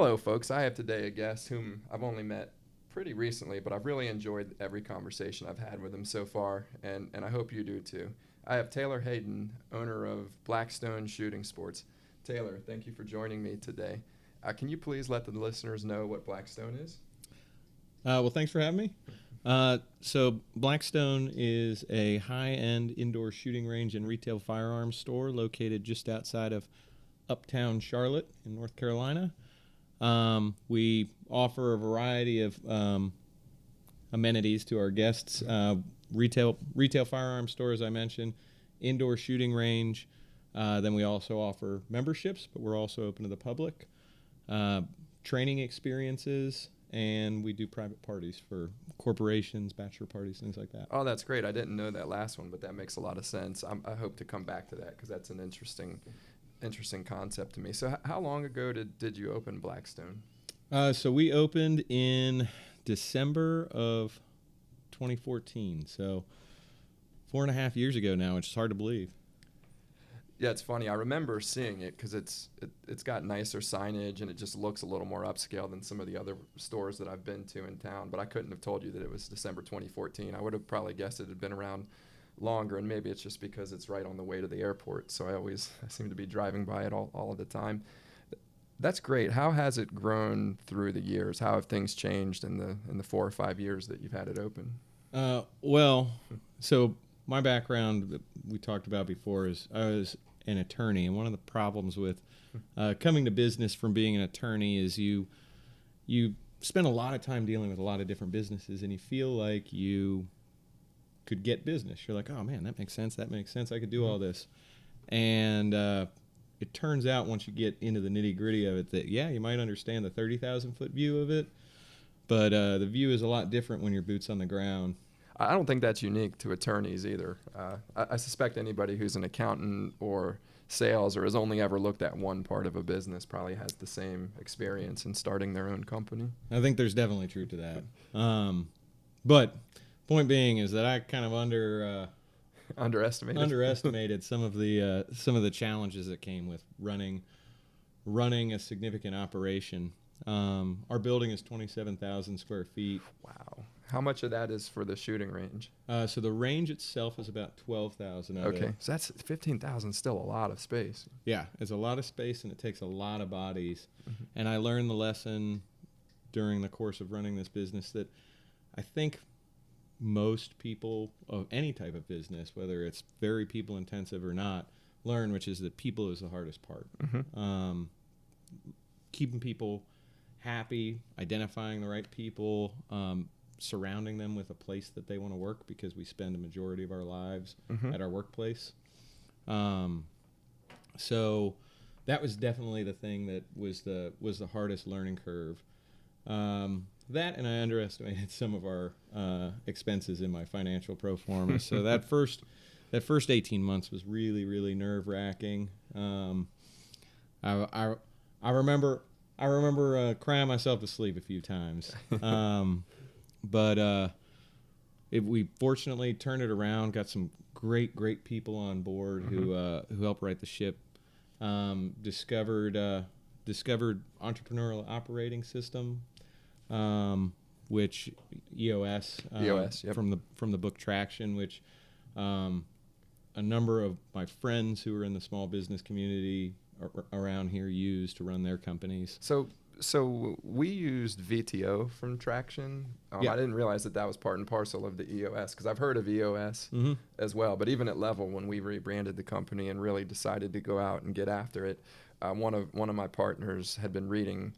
Hello, folks. I have today a guest whom I've only met pretty recently, but I've really enjoyed every conversation I've had with him so far, and I hope you do too. I have Taylor Hayden, owner of Blackstone Shooting Sports. Taylor, thank you for joining me today. Can you please let the listeners know what Blackstone is? Well, thanks for having me. So Blackstone is a high-end indoor shooting range and retail firearms store located just outside of uptown Charlotte in North Carolina. We offer a variety of amenities to our guests. Retail firearms store, as I mentioned, indoor shooting range. Then we also offer memberships, but we're also open to the public. Training experiences, and we do private parties for corporations, bachelor parties, things like that. Oh, that's great. I didn't know that last one, but that makes a lot of sense. I hope to come back to that because that's an interesting concept to me. So how long ago did you open Blackstone? So we opened in December of 2014, so 4.5 years ago now, which is hard to believe. Yeah, it's funny. I remember seeing it because it's got nicer signage and it just looks a little more upscale than some of the other stores that I've been to in town. But I couldn't have told you that it was December 2014. I would have probably guessed it had been around longer, and maybe it's just because it's right on the way to the airport. So I seem to be driving by it all of the time. That's great. How has it grown through the years? How have things changed in the 4 or 5 years that you've had it open? Well, so my background that we talked about before is I was an attorney, and one of the problems with coming to business from being an attorney is you spend a lot of time dealing with a lot of different businesses, and you feel like you could get business. You're like, oh man, that makes sense. I could do all this. And it turns out once you get into the nitty gritty of it that, yeah, you might understand the 30,000 foot view of it, but the view is a lot different when your boot's on the ground. I don't think that's unique to attorneys either. I suspect anybody who's an accountant or sales or has only ever looked at one part of a business probably has the same experience in starting their own company. I think there's definitely truth to that. But point being is that I kind of underestimated some of the challenges that came with running a significant operation. Our building is 27,000 square feet. Wow. How much of that is for the shooting range? So the range itself is about 12,000 of it. Okay, so that's 15,000, still a lot of space. Yeah, it's a lot of space and it takes a lot of bodies. Mm-hmm. And I learned the lesson during the course of running this business that I think most people of any type of business, whether it's very people intensive or not, learn, which is that people is the hardest part. Mm-hmm. Keeping people happy, identifying the right people, surrounding them with a place that they want to work, because we spend a majority of our lives at our workplace. So that was definitely the thing that was the hardest learning curve. That, and I underestimated some of our expenses in my financial pro forma. So that first 18 months was really, really nerve-wracking. I remember crying myself to sleep a few times. But we fortunately turned it around, got some great people on board who helped right the ship. Discovered entrepreneurial operating system, which EOS, yep. from the book Traction, which a number of my friends who are in the small business community around here use to run their companies. So we used VTO from Traction. Yeah. I didn't realize that was part and parcel of the EOS, because I've heard of EOS as well. But even at Level, when we rebranded the company and really decided to go out and get after it, one of my partners had been reading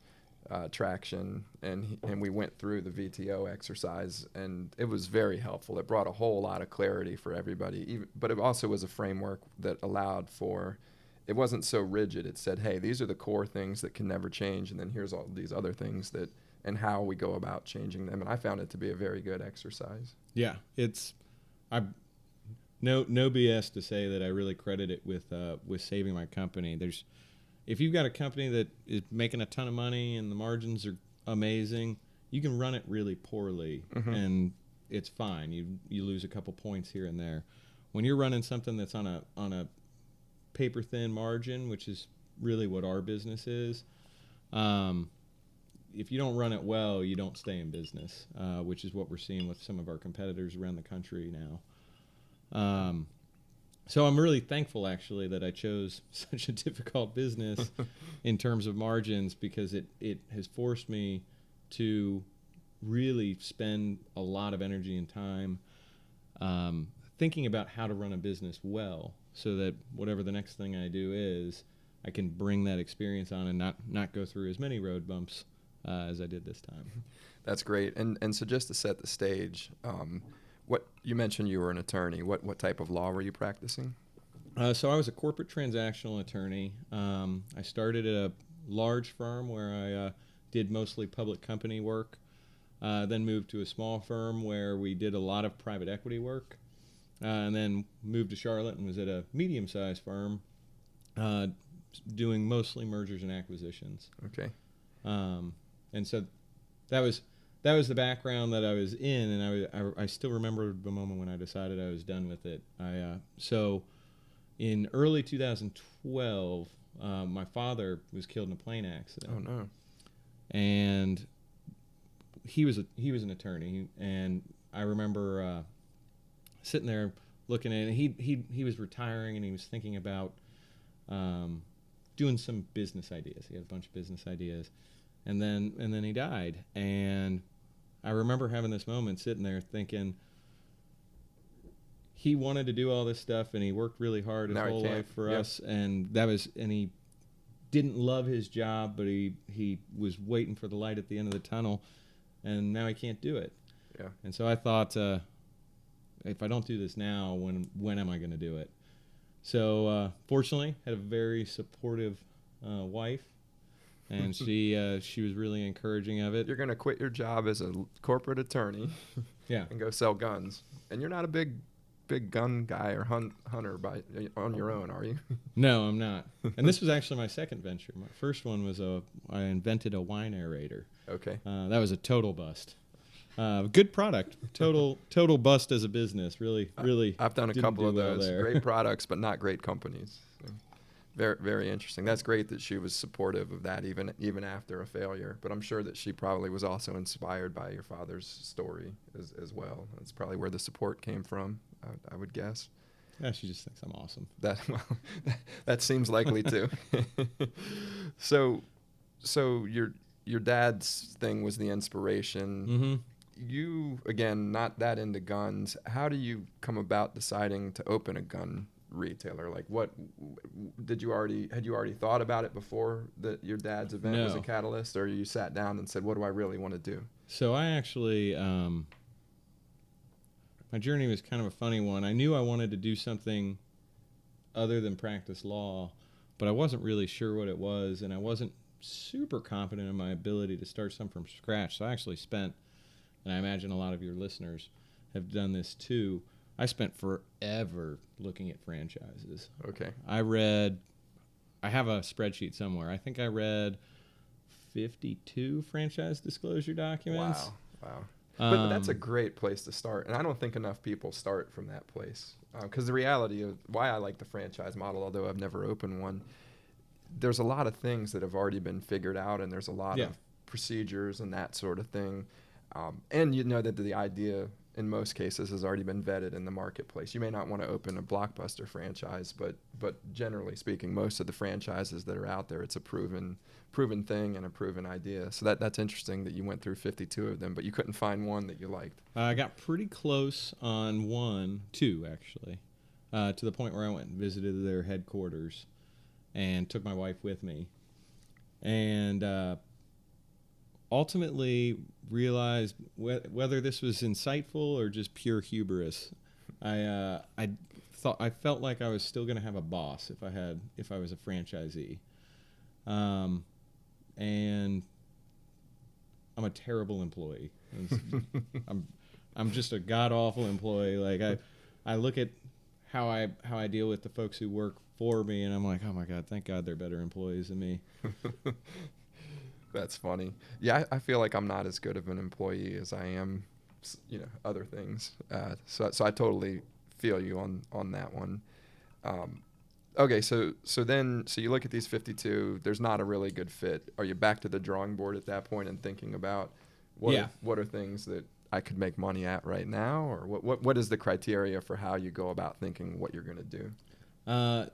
Traction, and we went through the VTO exercise, and it was very helpful. It brought a whole lot of clarity for everybody, but it also was a framework that allowed for. It wasn't so rigid. It said, hey, these are the core things that can never change, and then here's all these other things and how we go about changing them. And I found it to be a very good exercise. Yeah, no BS to say that I really credit it with saving my company. If you've got a company that is making a ton of money and the margins are amazing, you can run it really poorly and it's fine. You lose a couple points here and there. When you're running something that's on a paper thin margin, which is really what our business is, if you don't run it well, you don't stay in business, which is what we're seeing with some of our competitors around the country now. So I'm really thankful, actually, that I chose such a difficult business in terms of margins, because it has forced me to really spend a lot of energy and time thinking about how to run a business well, so that whatever the next thing I do is, I can bring that experience on and not go through as many road bumps as I did this time. That's great. And so just to set the stage, what you mentioned you were an attorney. What type of law were you practicing? So I was a corporate transactional attorney. I started at a large firm where I did mostly public company work, then moved to a small firm where we did a lot of private equity work, and then moved to Charlotte and was at a medium-sized firm doing mostly mergers and acquisitions. Okay. And so that was the background that I was in, and I still remember the moment when I decided I was done with it. So in early 2012, my father was killed in a plane accident. Oh no! And he was an attorney, and I remember sitting there looking at it. He was retiring, and he was thinking about doing some business ideas. He had a bunch of business ideas, and then he died. And I remember having this moment, sitting there thinking, he wanted to do all this stuff, and he worked really hard his whole life for us, and he didn't love his job, but he was waiting for the light at the end of the tunnel, and now he can't do it. Yeah. And so I thought, if I don't do this now, when am I going to do it? So fortunately, had a very supportive wife, and she was really encouraging of it. You're going to quit your job as a corporate attorney, yeah, and go sell guns, and you're not a big gun guy or hunter on your own, are you? No, I'm not. And this was actually my second venture. My first one was I invented a wine aerator. Okay. That was a total bust. Good product. Total bust as a business. Really. I've done a couple of those. Great products, but not great companies. So very, very interesting. That's great that she was supportive of that, even after a failure. But I'm sure that she probably was also inspired by your father's story as well. That's probably where the support came from, I would guess. Yeah, she just thinks I'm awesome. That seems likely too. So your dad's thing was the inspiration. Mm-hmm. You, again, not that into guns. How do you come about deciding to open a gun retailer? Like, what had you already thought about it before that your dad's event was a catalyst, or you sat down and said, what do I really want to do? So I actually, my journey was kind of a funny one. I knew I wanted to do something other than practice law, but I wasn't really sure what it was, and I wasn't super confident in my ability to start something from scratch. So I actually spent, and I imagine a lot of your listeners have done this too, I spent forever looking at franchises. Okay. I have a spreadsheet somewhere. I think I read 52 franchise disclosure documents. Wow. But that's a great place to start. And I don't think enough people start from that place. Because the reality of why I like the franchise model, although I've never opened one, there's a lot of things that have already been figured out, and there's a lot of procedures and that sort of thing. And you know that the idea in most cases has already been vetted in the marketplace. You may not want to open a blockbuster franchise, but generally speaking, most of the franchises that are out there, it's a proven thing and a proven idea. So that's interesting that you went through 52 of them, but you couldn't find one that you liked. I got pretty close on two actually, to the point where I went and visited their headquarters and took my wife with me, and ultimately realized whether this was insightful or just pure hubris. I felt like I was still going to have a boss if I was a franchisee, and I'm a terrible employee. I'm just a god awful employee. Like I look at how I deal with the folks who work for me, and I'm like, oh my God, thank God they're better employees than me. That's funny. Yeah, I feel like I'm not as good of an employee as I am, other things. So I totally feel you on that one. Okay, so you look at these 52. There's not a really good fit. Are you back to the drawing board at that point and thinking about what are things that I could make money at right now, or what is the criteria for how you go about thinking what you're going to do?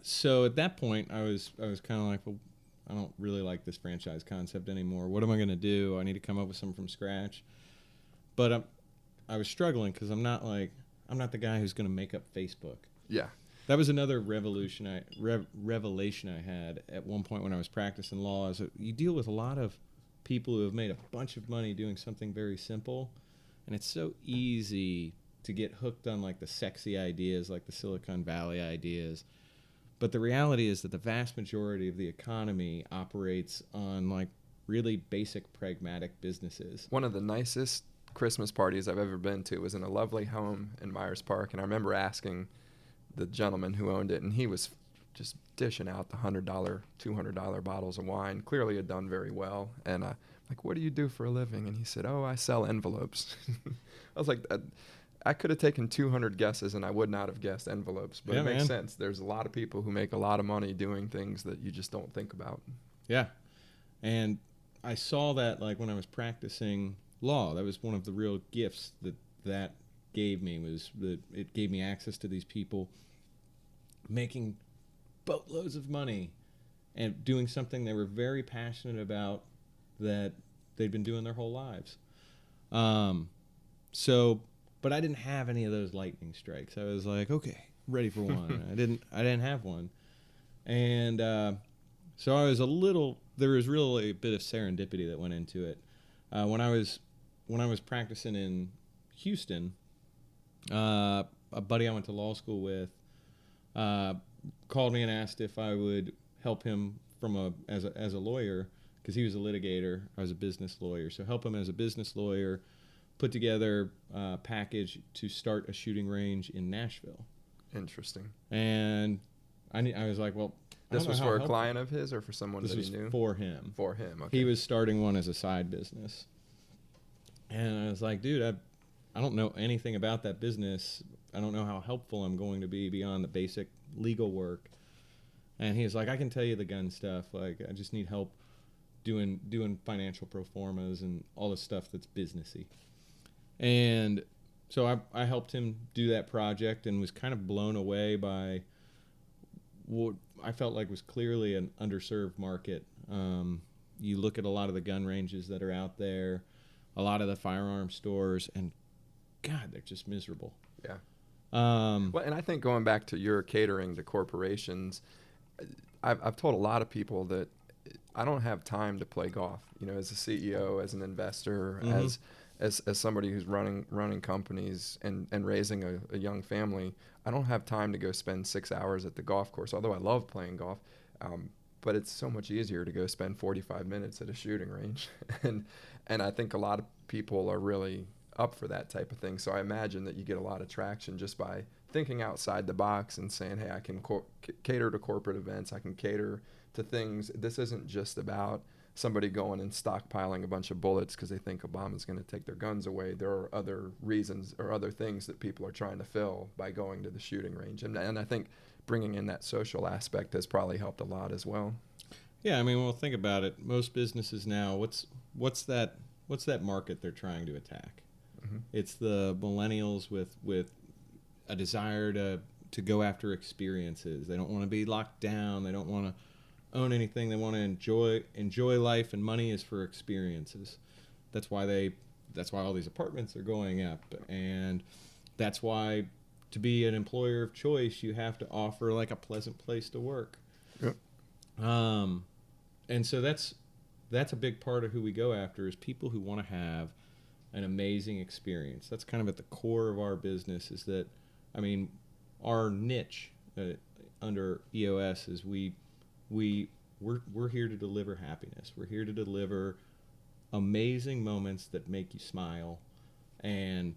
So at that point, I was kind of like, well, I don't really like this franchise concept anymore. What am I going to do? I need to come up with something from scratch. But I was struggling because I'm not the guy who's going to make up Facebook. Yeah. That was another revelation I had at one point when I was practicing law. Is that you deal with a lot of people who have made a bunch of money doing something very simple, and it's so easy to get hooked on like the sexy ideas, like the Silicon Valley ideas. But the reality is that the vast majority of the economy operates on like really basic pragmatic businesses. One of the nicest Christmas parties I've ever been to was in a lovely home in Myers Park, and I remember asking the gentleman who owned it, and he was just dishing out the $100, $200 bottles of wine. Clearly had done very well. And like, what do you do for a living? And he said, oh, I sell envelopes. I was like, I could have taken 200 guesses and I would not have guessed envelopes, but Yeah, it makes man. sense. There's a lot of people who make a lot of money doing things that you just don't think about. Yeah. And I saw that like when I was practicing law. That was one of the real gifts that gave me, was that it gave me access to these people making boatloads of money and doing something they were very passionate about that they'd been doing their whole lives. But I didn't have any of those lightning strikes. I was like, okay, ready for one. I didn't have one. And so I was there was really a bit of serendipity that went into it. When I was practicing in Houston, a buddy I went to law school with called me and asked if I would help him as a lawyer, because he was a litigator. I was a business lawyer, so help him as a business lawyer put together a package to start a shooting range in Nashville. Interesting. And I was like, well, this was for a client of his or for someone that he knew? This was for him. For him, okay. He was starting one as a side business. And I was like, dude, I don't know anything about that business. I don't know how helpful I'm going to be beyond the basic legal work. And he was like, I can tell you the gun stuff. Like, I just need help doing financial pro formas and all the stuff that's businessy. And so I helped him do that project and was kind of blown away by what I felt like was clearly an underserved market. You look at a lot of the gun ranges that are out there, a lot of the firearm stores, and God, they're just miserable. Yeah. Well, and I think going back to your catering to corporations, I've told a lot of people that I don't have time to play golf. You know, as a CEO, as an investor, Mm-hmm. as somebody who's running companies and raising a young family, I don't have time to go spend 6 hours at the golf course. Although I love playing golf, but it's so much easier to go spend 45 minutes at a shooting range, and I think a lot of people are really up for that type of thing. So I imagine that you get a lot of traction just by thinking outside the box and saying, hey, I can cater to corporate events. I can cater to things. This isn't just about somebody going and stockpiling a bunch of bullets because they think Obama's going to take their guns away. There are other reasons or other things that people are trying to fill by going to the shooting range. And I think bringing in that social aspect has probably helped a lot as well. Yeah, I mean, well, think about it. Most businesses now, what's that market they're trying to attack? Mm-hmm. It's the millennials with a desire to go after experiences. They don't want to be locked down. They don't want to own anything. They want to enjoy life, and money is for experiences. That's why all these apartments are going up, and that's why to be an employer of choice, you have to offer like a pleasant place to work. Yep. And so that's a big part of who we go after, is people who want to have an amazing experience. That's kind of at the core of our business. Is that, I mean, our niche under EOS is we're here to deliver happiness. We're here to deliver amazing moments that make you smile, and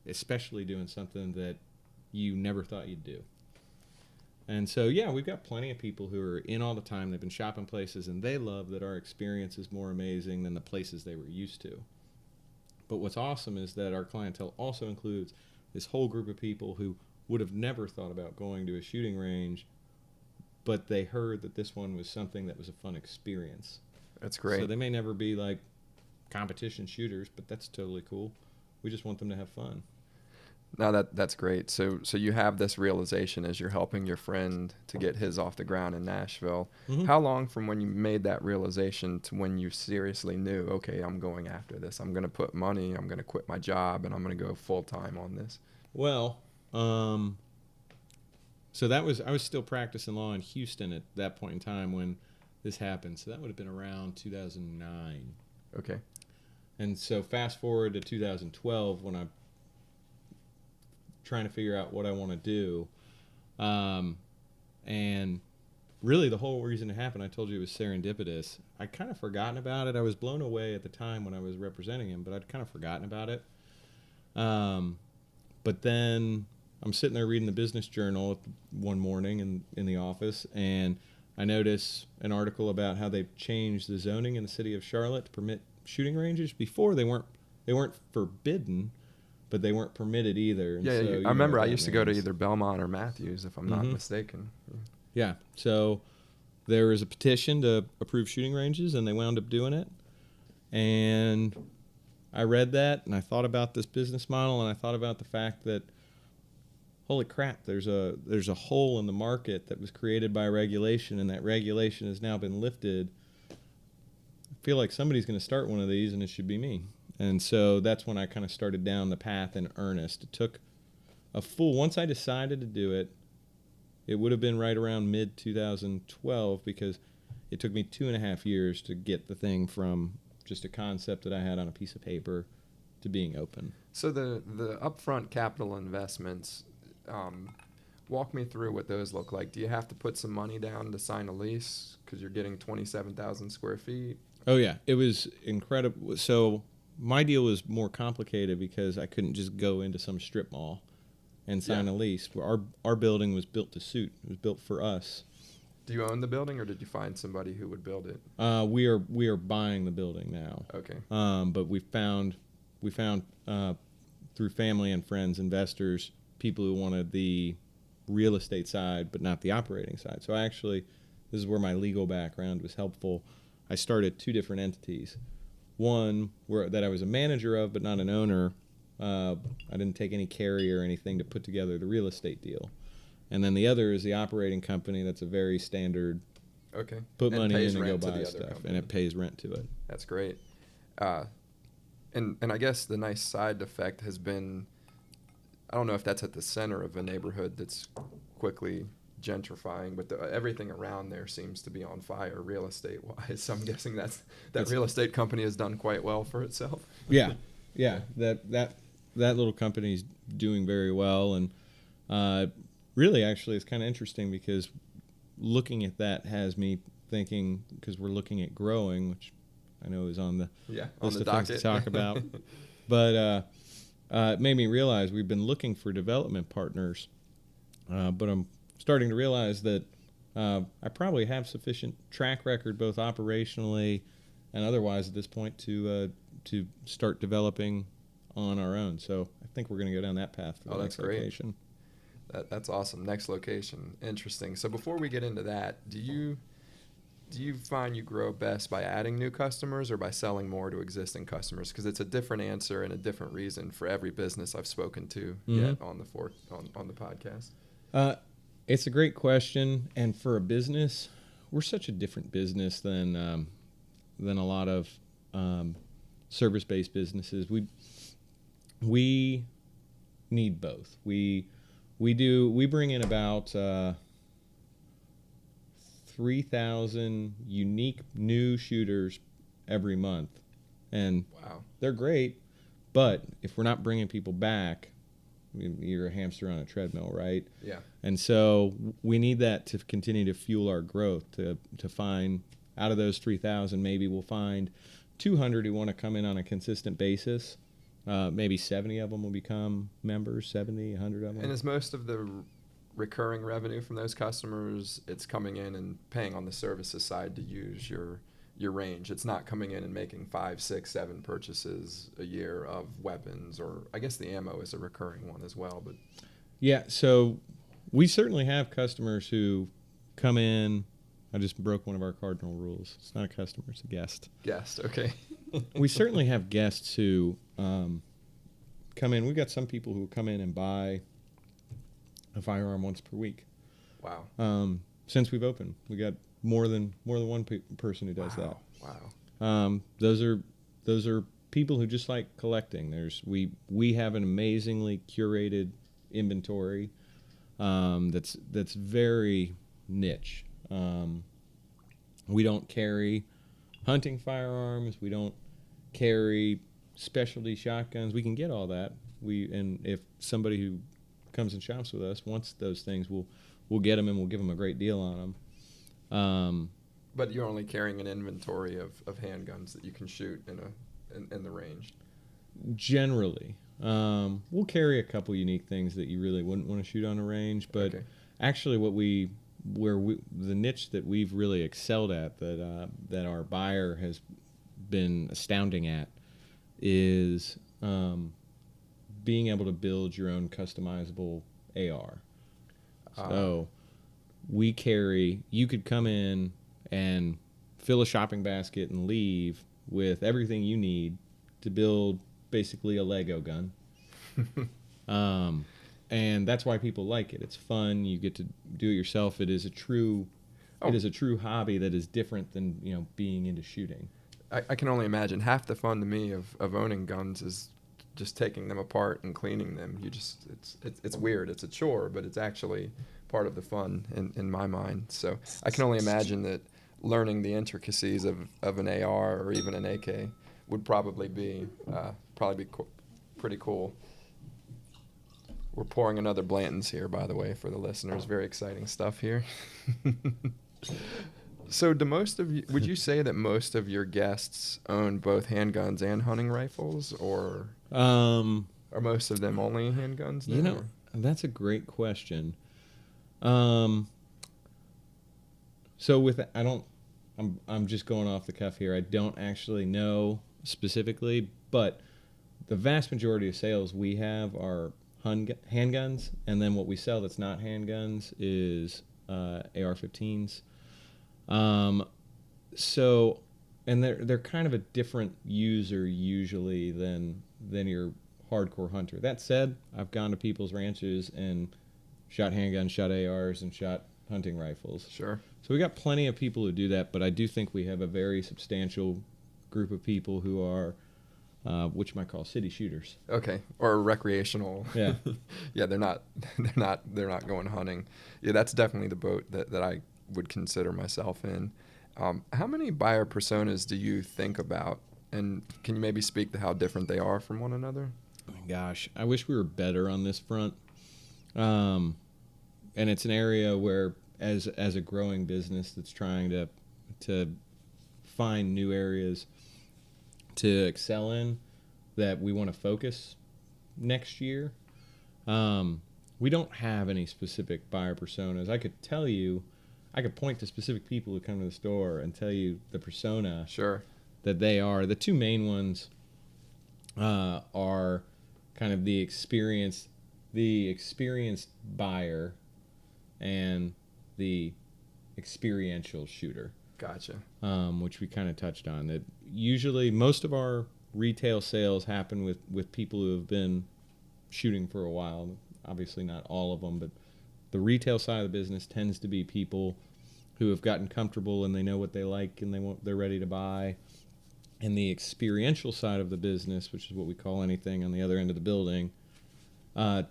especially doing something that you never thought you'd do. And so, yeah, we've got plenty of people who are in all the time. They've been shopping places, and they love that our experience is more amazing than the places they were used to. But what's awesome is that our clientele also includes this whole group of people who would have never thought about going to a shooting range, but they heard that this one was something that was a fun experience. That's great. So they may never be like competition shooters, but that's totally cool. We just want them to have fun. No, that's great. So you have this realization as you're helping your friend to get his off the ground in Nashville. Mm-hmm. How long from when you made that realization to when you seriously knew, okay, I'm going after this. I'm going to put money, I'm going to quit my job, and I'm going to go full time on this? Well, so I was still practicing law in Houston at that point in time when this happened. So that would have been around 2009. Okay. And so fast forward to 2012 when I'm trying to figure out what I want to do. And really the whole reason it happened, I told you it was serendipitous. I'd kind of forgotten about it. I was blown away at the time when I was representing him, but I'd kind of forgotten about it. But then I'm sitting there reading the business journal one morning in the office, and I notice an article about how they've changed the zoning in the city of Charlotte to permit shooting ranges. Before they weren't forbidden, but they weren't permitted either. And Yeah, so, I remember I that used to go to means. either Belmont or Matthews, if I'm not mistaken. Yeah, so there was a petition to approve shooting ranges, and they wound up doing it. And I read that, and I thought about this business model, and I thought about the fact that, holy crap, there's a hole in the market that was created by regulation, and that regulation has now been lifted. I feel like somebody's going to start one of these, and it should be me. And so that's when I kind of started down the path in earnest. It took once I decided to do it, it would have been right around mid-2012, because it took me 2.5 years to get the thing from just a concept that I had on a piece of paper to being open. So the upfront capital investments, walk me through what those look like. Do you have to put some money down to sign a lease because you're getting 27,000 square feet? Oh, yeah. It was incredible. So my deal was more complicated because I couldn't just go into some strip mall and sign a lease. Our building was built to suit. It was built for us. Do you own the building, or did you find somebody who would build it? We are buying the building now. Okay. But we found through family and friends, investors, people who wanted the real estate side but not the operating side. So this is where my legal background was helpful. I started 2 different entities. One that I was a manager of but not an owner. I didn't take any carry or anything to put together the real estate deal. And then the other is the operating company. That's a very standard. Okay. Put And money in and go rent to buy the stuff, other and it pays rent to it. That's great. And I guess the nice side effect has been, I don't know if that's at the center of a neighborhood that's quickly gentrifying, but everything around there seems to be on fire real estate wise. So I'm guessing that real estate company has done quite well for itself. Yeah. That little company's doing very well, and really, actually, it's kind of interesting because looking at that has me thinking, because we're looking at growing, which I know is on the list of things to talk about. But it made me realize we've been looking for development partners, but I'm starting to realize that I probably have sufficient track record, both operationally and otherwise, at this point to start developing on our own. So I think we're going to go down that path for the next location. That's awesome. Next location. Interesting. So before we get into that, do you find you grow best by adding new customers or by selling more to existing customers? Because it's a different answer and a different reason for every business I've spoken to yet on the podcast. It's a great question. And for a business, we're such a different business than a lot of service-based businesses. We need both. We bring in about 3,000 unique new shooters every month, and they're great. But if we're not bringing people back, you're a hamster on a treadmill, right? Yeah. And so we need that to continue to fuel our growth. To find out of those 3,000, maybe we'll find 200 who want to come in on a consistent basis. Maybe 70 of them will become members, 70, 100 of them. And is most of the recurring revenue from those customers, it's coming in and paying on the services side to use your range? It's not coming in and making 5, 6, 7 purchases a year of weapons, or I guess the ammo is a recurring one as well. But yeah, so we certainly have customers who come in. I just broke one of our cardinal rules. It's not a customer, it's a guest. Guest, okay. We certainly have guests who come in. We've got some people who come in and buy a firearm once per week. Wow. Since we've opened, we got more than one person who does that. Wow. Those are people who just like collecting. We have an amazingly curated inventory that's very niche. We don't carry hunting firearms. We don't carry specialty shotguns. We can get all that. And if somebody who comes and shops with us wants those things, we'll get them and we'll give them a great deal on them. But you're only carrying an inventory of handguns that you can shoot in the range. Generally, we'll carry a couple unique things that you really wouldn't want to shoot on a range. But actually, the niche that we've really excelled at, that our buyer has been astounding at, is being able to build your own customizable AR. So you could come in and fill a shopping basket and leave with everything you need to build basically a Lego gun. And that's why people like it. It's fun. You get to do it yourself. It is a true hobby that is different than being into shooting. I can only imagine. Half the fun to me of owning guns is just taking them apart and cleaning them. It's weird. It's a chore, but it's actually part of the fun in my mind. So I can only imagine that learning the intricacies of an AR or even an AK would probably be pretty cool. We're pouring another Blanton's here, by the way, for the listeners. Very exciting stuff here. So would you say that most of your guests own both handguns and hunting rifles, or are most of them only handguns now? That's a great question. So I'm just going off the cuff here. I don't actually know specifically, but the vast majority of sales we have are handguns, and then what we sell that's not handguns is AR-15s. So, and they're kind of a different user usually than your hardcore hunter. That said, I've gone to people's ranches and shot handguns, shot ARs, and shot hunting rifles. Sure. So we got plenty of people who do that, but I do think we have a very substantial group of people who are which you might call city shooters. Okay, or recreational. Yeah. Yeah, they're not going hunting. Yeah, that's definitely the boat that I would consider myself in. How many buyer personas do you think about, and can you maybe speak to how different they are from one another? Gosh, I wish we were better on this front. And it's an area where, as a growing business that's trying to find new areas to excel in, that we want to focus next year. We don't have any specific buyer personas. I could point to specific people who come to the store and tell you the persona Sure. that they are. The two main ones are kind of the experienced buyer and the experiential shooter. Gotcha. Which we kind of touched on. That usually most of our retail sales happen with people who have been shooting for a while. Obviously not all of them, but the retail side of the business tends to be people who have gotten comfortable and they know what they like and they're ready to buy. And the experiential side of the business, which is what we call anything on the other end of the building,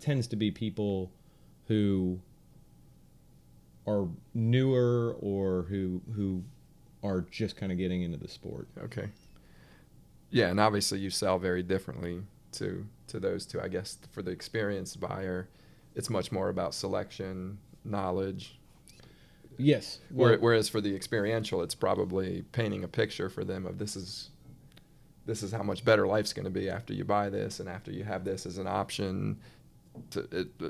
tends to be people who are newer or who are just kind of getting into the sport. Okay. Yeah, and obviously you sell very differently to those two. I guess for the experienced buyer, it's much more about selection, knowledge. Yes. Whereas for the experiential, it's probably painting a picture for them of this is how much better life's going to be after you buy this and after you have this as an option,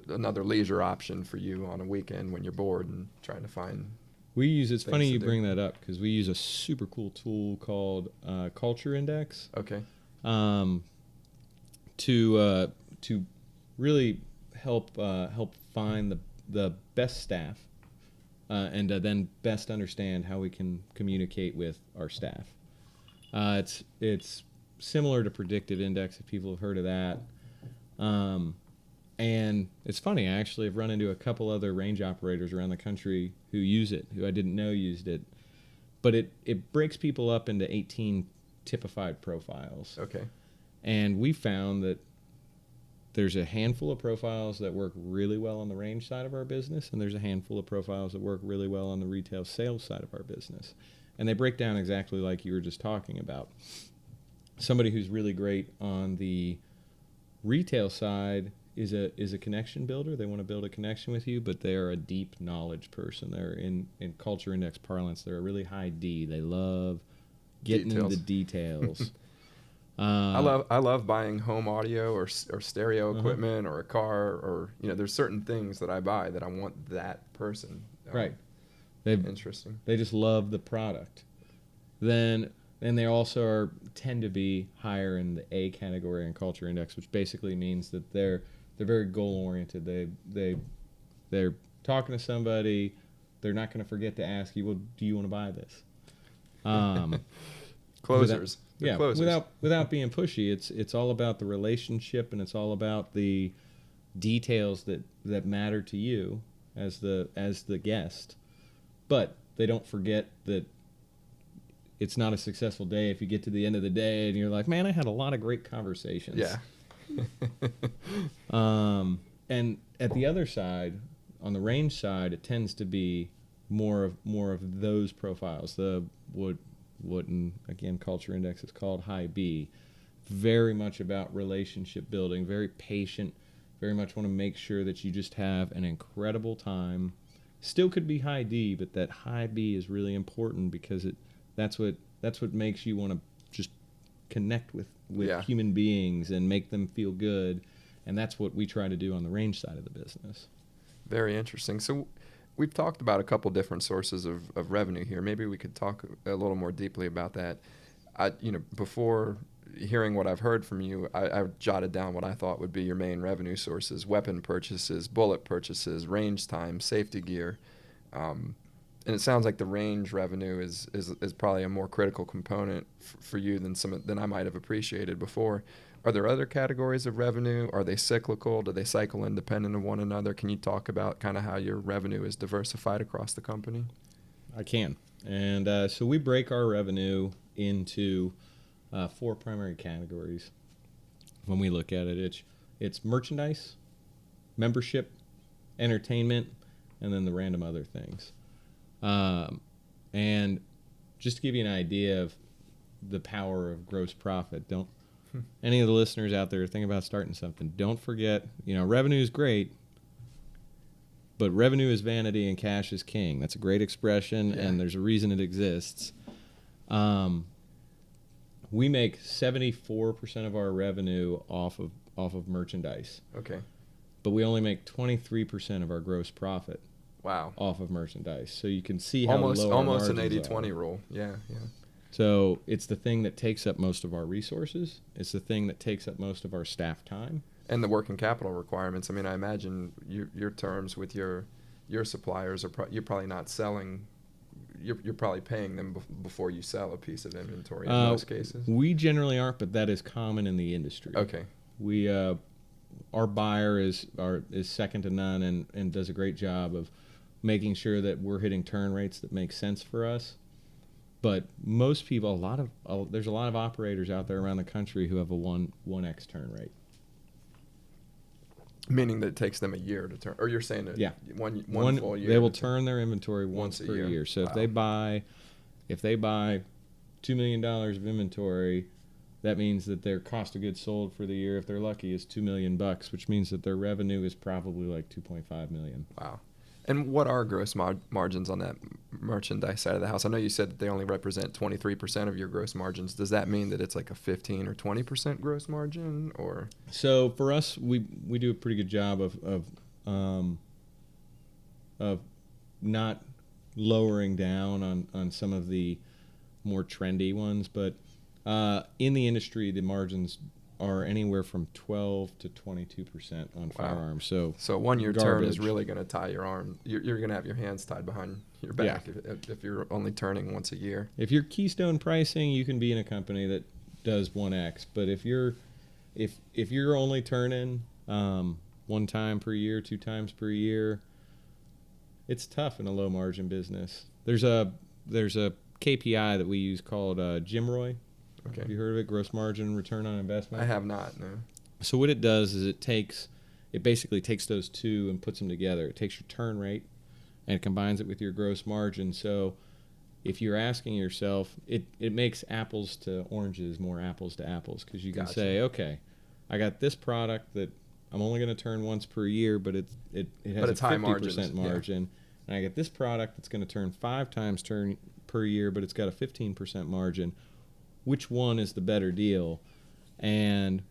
another leisure option for you on a weekend when you're bored and trying to find. It's funny you bring that up because we use a super cool tool called Culture Index. Okay. To really help find the best staff and then best understand how we can communicate with our staff. It's similar to predictive index, if people have heard of that. And it's funny, I actually have run into a couple other range operators around the country who use it, who I didn't know used it. But it breaks people up into 18 typified profiles. Okay. And we found that there's a handful of profiles that work really well on the range side of our business, and there's a handful of profiles that work really well on the retail sales side of our business. And they break down exactly like you were just talking about. Somebody who's really great on the retail side is a connection builder. They want to build a connection with you, but they're a deep knowledge person. They're in culture index parlance, they're a really high D. They love getting into the details. I love buying home audio or stereo equipment or a car, or there's certain things that I buy that I want that person. Right. Interesting. They just love the product. Then they also tend to be higher in the A category in culture index, which basically means that they're very goal oriented. They're talking to somebody. They're not going to forget to ask you, well, do you want to buy this? Closers. Closers. Without being pushy, it's all about the relationship, and it's all about the details that matter to you as the guest. But they don't forget that it's not a successful day if you get to the end of the day and you're like, man, I had a lot of great conversations. Yeah. And at the other side, on the range side, it tends to be more of those profiles. The what in, again, culture index is called high B. Very much about relationship building, very patient, very much want to make sure that you just have an incredible time. Still could be high D, but that high B is really important because that's what makes you want to just connect with human beings and make them feel good, and that's what we try to do on the range side of the business. Very interesting. So we've talked about a couple different sources of revenue here. Maybe we could talk a little more deeply about that. Before hearing what I've heard from you, I jotted down what I thought would be your main revenue sources: weapon purchases, bullet purchases, range time, safety gear. And it sounds like the range revenue is probably a more critical component for you than I might have appreciated before. Are there other categories of revenue? Are they cyclical? Do they cycle independent of one another? Can you talk about kind of how your revenue is diversified across the company? I can. And so we break our revenue into 4 primary categories. When we look at it, it's merchandise, membership, entertainment, and then the random other things. And just to give you an idea of the power of gross profit, any of the listeners out there think about starting something, don't forget, revenue is great, but revenue is vanity and cash is king. That's a great expression, and there's a reason it exists. We make 74% of our revenue off of merchandise. Okay. But we only make 23% of our gross profit. Wow. Off of merchandise. So you can see how almost an 80-20 rule. Yeah. So it's the thing that takes up most of our resources. It's the thing that takes up most of our staff time. And the working capital requirements. I mean, I imagine your terms with your suppliers you're probably not selling. You're probably paying them before you sell a piece of inventory in most cases. We generally aren't, but that is common in the industry. Okay. We our buyer is second to none and does a great job of making sure that we're hitting turn rates that make sense for us. But most people, there's a lot of operators out there around the country who have a 1x turn rate. Meaning that it takes them a year to turn, or you're saying that one full year. They will turn their inventory once per year. So if they buy $2 million of inventory, that means that their cost of goods sold for the year, if they're lucky, is $2 million, which means that their revenue is probably like $2.5 million. Wow. And what are gross margins on that merchandise side of the house? I know you said that they only represent 23% of your gross margins. Does that mean that it's like a 15 or 20% gross margin, or? So for us, we do a pretty good job of not lowering down on some of the more trendy ones, but in the industry, the margins are anywhere from 12 to 22% on firearms. So 1 year term is garbage. really going to tie your arm. You're going to have your hands tied behind your back if you're only turning once a year. If you're Keystone pricing, you can be in a company that does 1x. But if you're only turning 1 time per year, 2 times per year, it's tough in a low margin business. There's a KPI that we use called GMROI. Okay. Have you heard of it? Gross margin return on investment. I have not. No. So what it does is it basically takes those two and puts them together. It takes your turn rate and it combines it with your gross margin. So if you're asking yourself, it makes apples to oranges more apples to apples, because you can say, okay, I got this product that I'm only going to turn once per year, but it has a 50% margin. And I get this product that's going to turn 5 times per year, but it's got a 15% margin. Which one is the better deal? And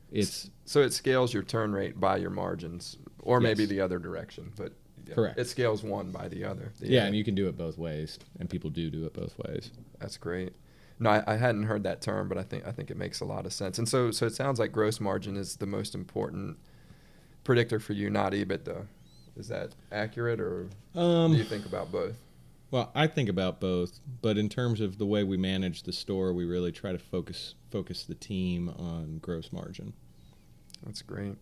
so it scales your turn rate by your margins, or maybe the other direction, but correct. It scales one by the other. And you can do it both ways, and people do it both ways. That's great. No, I hadn't heard that term, but I think it makes a lot of sense. And so it sounds like gross margin is the most important predictor for you, not EBITDA. Is that accurate, or do you think about both? Well, I think about both, but in terms of the way we manage the store, we really try to focus the team on gross margin. That's great.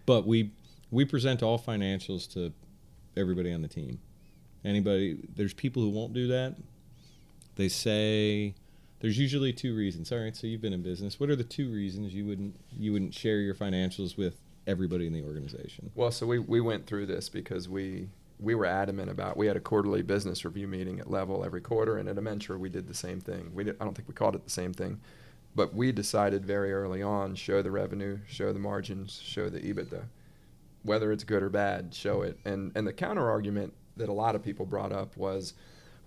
But we present all financials to everybody on the team. There's people who won't do that. They say there's usually 2 reasons. All right, so you've been in business. What are the 2 reasons you wouldn't share your financials with everybody in the organization? Well, so we went through this because we were adamant about, we had a quarterly business review meeting at Level every quarter, and at Amenture we did the same thing. I don't think we called it the same thing, but we decided very early on, show the revenue, show the margins, show the EBITDA. Whether it's good or bad, show it. And the counter argument that a lot of people brought up was,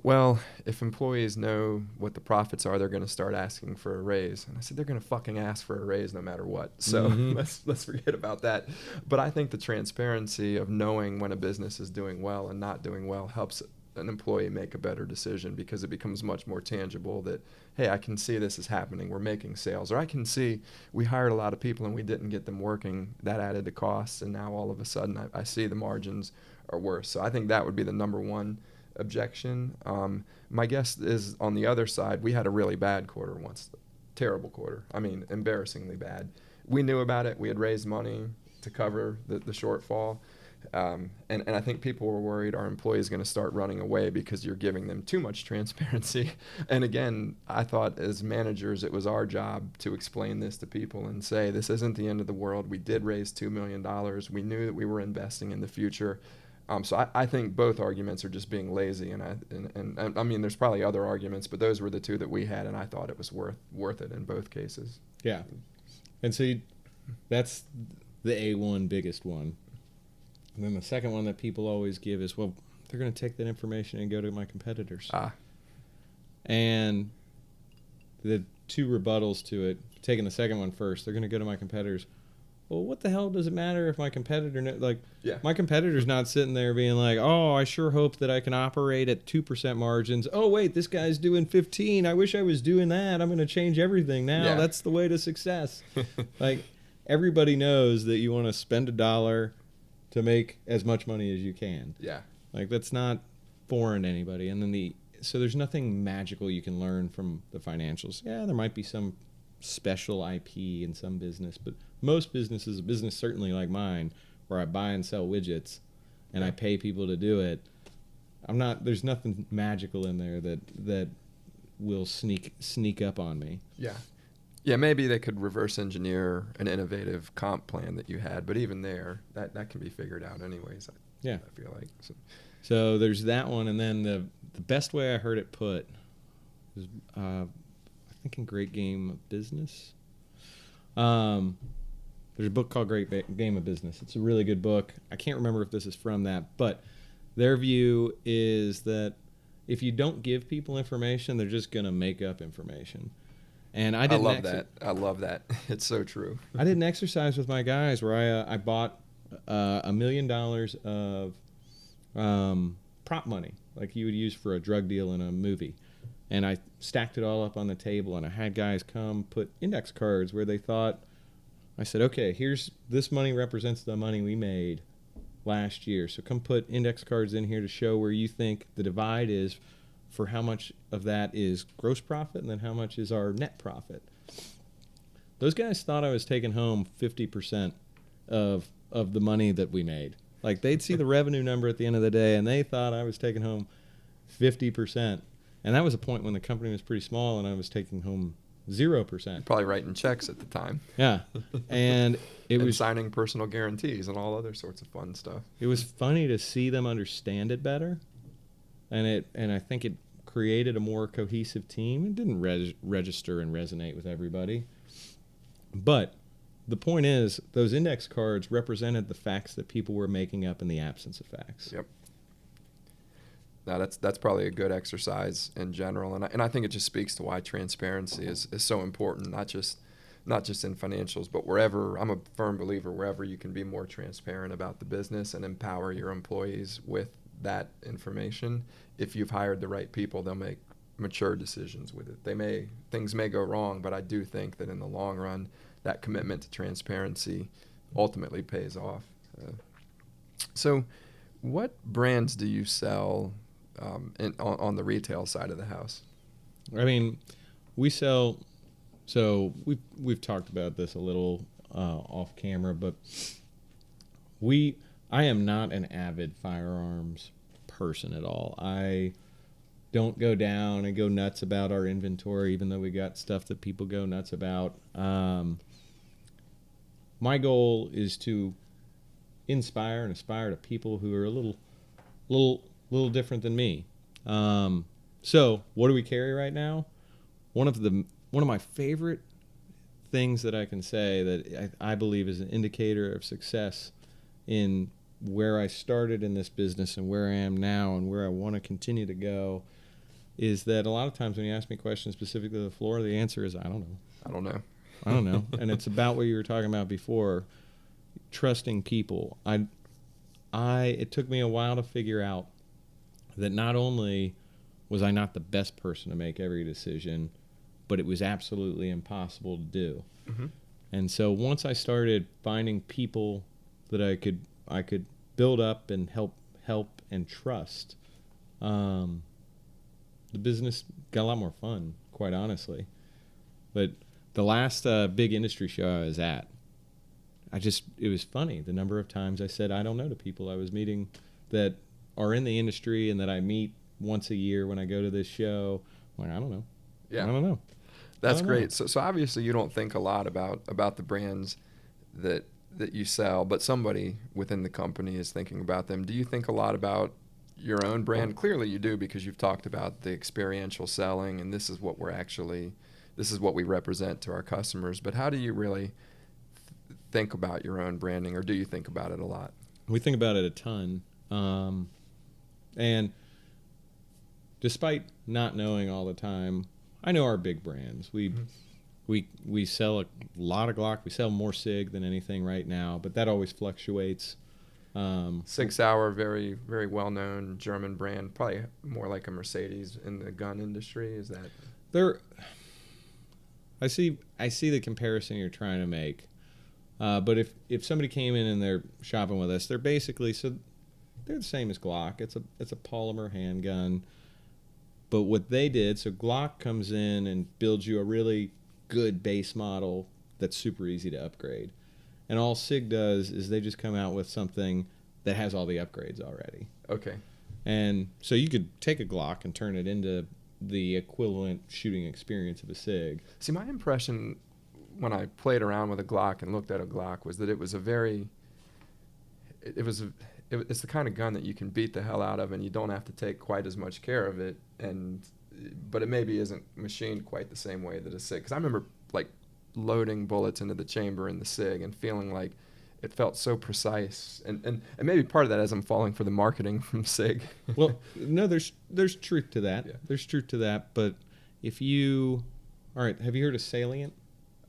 well, if employees know what the profits are, they're going to start asking for a raise. And I said, they're going to fucking ask for a raise no matter what. So let's forget about that. But I think the transparency of knowing when a business is doing well and not doing well helps an employee make a better decision, because it becomes much more tangible that, hey, I can see this is happening. We're making sales. Or I can see we hired a lot of people and we didn't get them working. That added to costs. And now all of a sudden I see the margins are worse. So I think that would be the number one objection. My guess is on the other side, we had a really bad quarter once. Terrible quarter. I mean, embarrassingly bad. We knew about it. We had raised money to cover the shortfall. And I think people were worried our employees going to start running away because you're giving them too much transparency. And again, I thought as managers, it was our job to explain this to people and say, this isn't the end of the world. We did raise $2 million. We knew that we were investing in the future. So I think both arguments are just being lazy, and I mean, there's probably other arguments, but those were the 2 that we had, and I thought it was worth it in both cases. Yeah, and so that's the A1 biggest one. And then the second one that people always give is, well, they're going to take that information and go to my competitors. And the 2 rebuttals to it, taking the second one first, they're going to go to my competitors. Well, what the hell does it matter if my competitor, my competitor's not sitting there being like, oh, I sure hope that I can operate at 2% margins. Oh, wait, this guy's doing 15. I wish I was doing that. I'm going to change everything now. Yeah. That's the way to success. Everybody knows that you want to spend $1 to make as much money as you can. Yeah. That's not foreign to anybody. And then so there's nothing magical you can learn from the financials. Yeah, there might be some special IP in some business, but most businesses, a business certainly like mine, where I buy and sell widgets and I pay people to do it, there's nothing magical in there that will sneak up on me. Yeah, maybe they could reverse engineer an innovative comp plan that you had, but even there, that can be figured out anyways. I feel like. So there's that one, and then the best way I heard it put was, I think in Great Game of Business. There's a book called Great Game of Business. It's a really good book. I can't remember if this is from that, but their view is that if you don't give people information, they're just going to make up information. And I love that. I love that. It's so true. I did an exercise with my guys where I bought $1 million of prop money, like you would use for a drug deal in a movie. And I stacked it all up on the table, and I had guys come put index cards where they thought I said, okay, this money represents the money we made last year. So come put index cards in here to show where you think the divide is for how much of that is gross profit and then how much is our net profit. Those guys thought I was taking home 50% of the money that we made. Like, they'd see the revenue number at the end of the day, and they thought I was taking home 50%. And that was a point when the company was pretty small, and I was taking home 0%. Probably writing checks at the time. Yeah. And it was signing personal guarantees and all other sorts of fun stuff. It was funny to see them understand it better. And I think it created a more cohesive team. It didn't register and resonate with everybody. But the point is, those index cards represented the facts that people were making up in the absence of facts. Yep. Now that's probably a good exercise in general, and I think it just speaks to why transparency is so important, not just in financials, but wherever. I'm a firm believer wherever you can be more transparent about the business and empower your employees with that information. If you've hired the right people, they'll make mature decisions with it. Things may go wrong, but I do think that in the long run, that commitment to transparency ultimately pays off. So what brands do you sell on the retail side of the house? I mean, we sell, so we've talked about this a little off camera, but I am not an avid firearms person at all. I don't go down and go nuts about our inventory, even though we got stuff that people go nuts about. My goal is to inspire and aspire to people who are a little different than me. So what do we carry right now? One of my favorite things that I can say that I believe is an indicator of success in where I started in this business and where I am now and where I want to continue to go is that a lot of times when you ask me questions specific to the floor, the answer is I don't know. I don't know. I don't know. And it's about what you were talking about before, trusting people. It took me a while to figure out that not only was I not the best person to make every decision, but it was absolutely impossible to do. Mm-hmm. And so once I started finding people that I could build up and help and trust, the business got a lot more fun, quite honestly. But the last big industry show I was at, it was funny the number of times I said I don't know to people I was meeting that are in the industry and that I meet once a year when I go to this show. I'm like, I don't know. Yeah. I don't know. That's great. So obviously you don't think a lot about the brands that you sell, but somebody within the company is thinking about them. Do you think a lot about your own brand? Clearly you do, because you've talked about the experiential selling and this is what we represent to our customers. But how do you really think about your own branding, or do you think about it a lot? We think about it a ton. And despite not knowing all the time, I know our big brands. We sell a lot of Glock. We sell more SIG than anything right now, but that always fluctuates. 6 Hour, very, very well-known German brand, probably more like a Mercedes in the gun industry. Is that? I see the comparison you're trying to make. But if somebody came in and they're shopping with us, they're basically, so they're the same as Glock. It's a polymer handgun. But what they did, so Glock comes in and builds you a really good base model that's super easy to upgrade. And all SIG does is they just come out with something that has all the upgrades already. Okay. And so you could take a Glock and turn it into the equivalent shooting experience of a SIG. See, my impression when I played around with a Glock and looked at a Glock was that it was it's the kind of gun that you can beat the hell out of and you don't have to take quite as much care of it, but it maybe isn't machined quite the same way that a SIG. Because I remember like loading bullets into the chamber in the SIG and feeling like it felt so precise, and maybe part of that is I'm falling for the marketing from SIG. Well, no, there's truth to that. Yeah. There's truth to that, but all right, have you heard of Salient?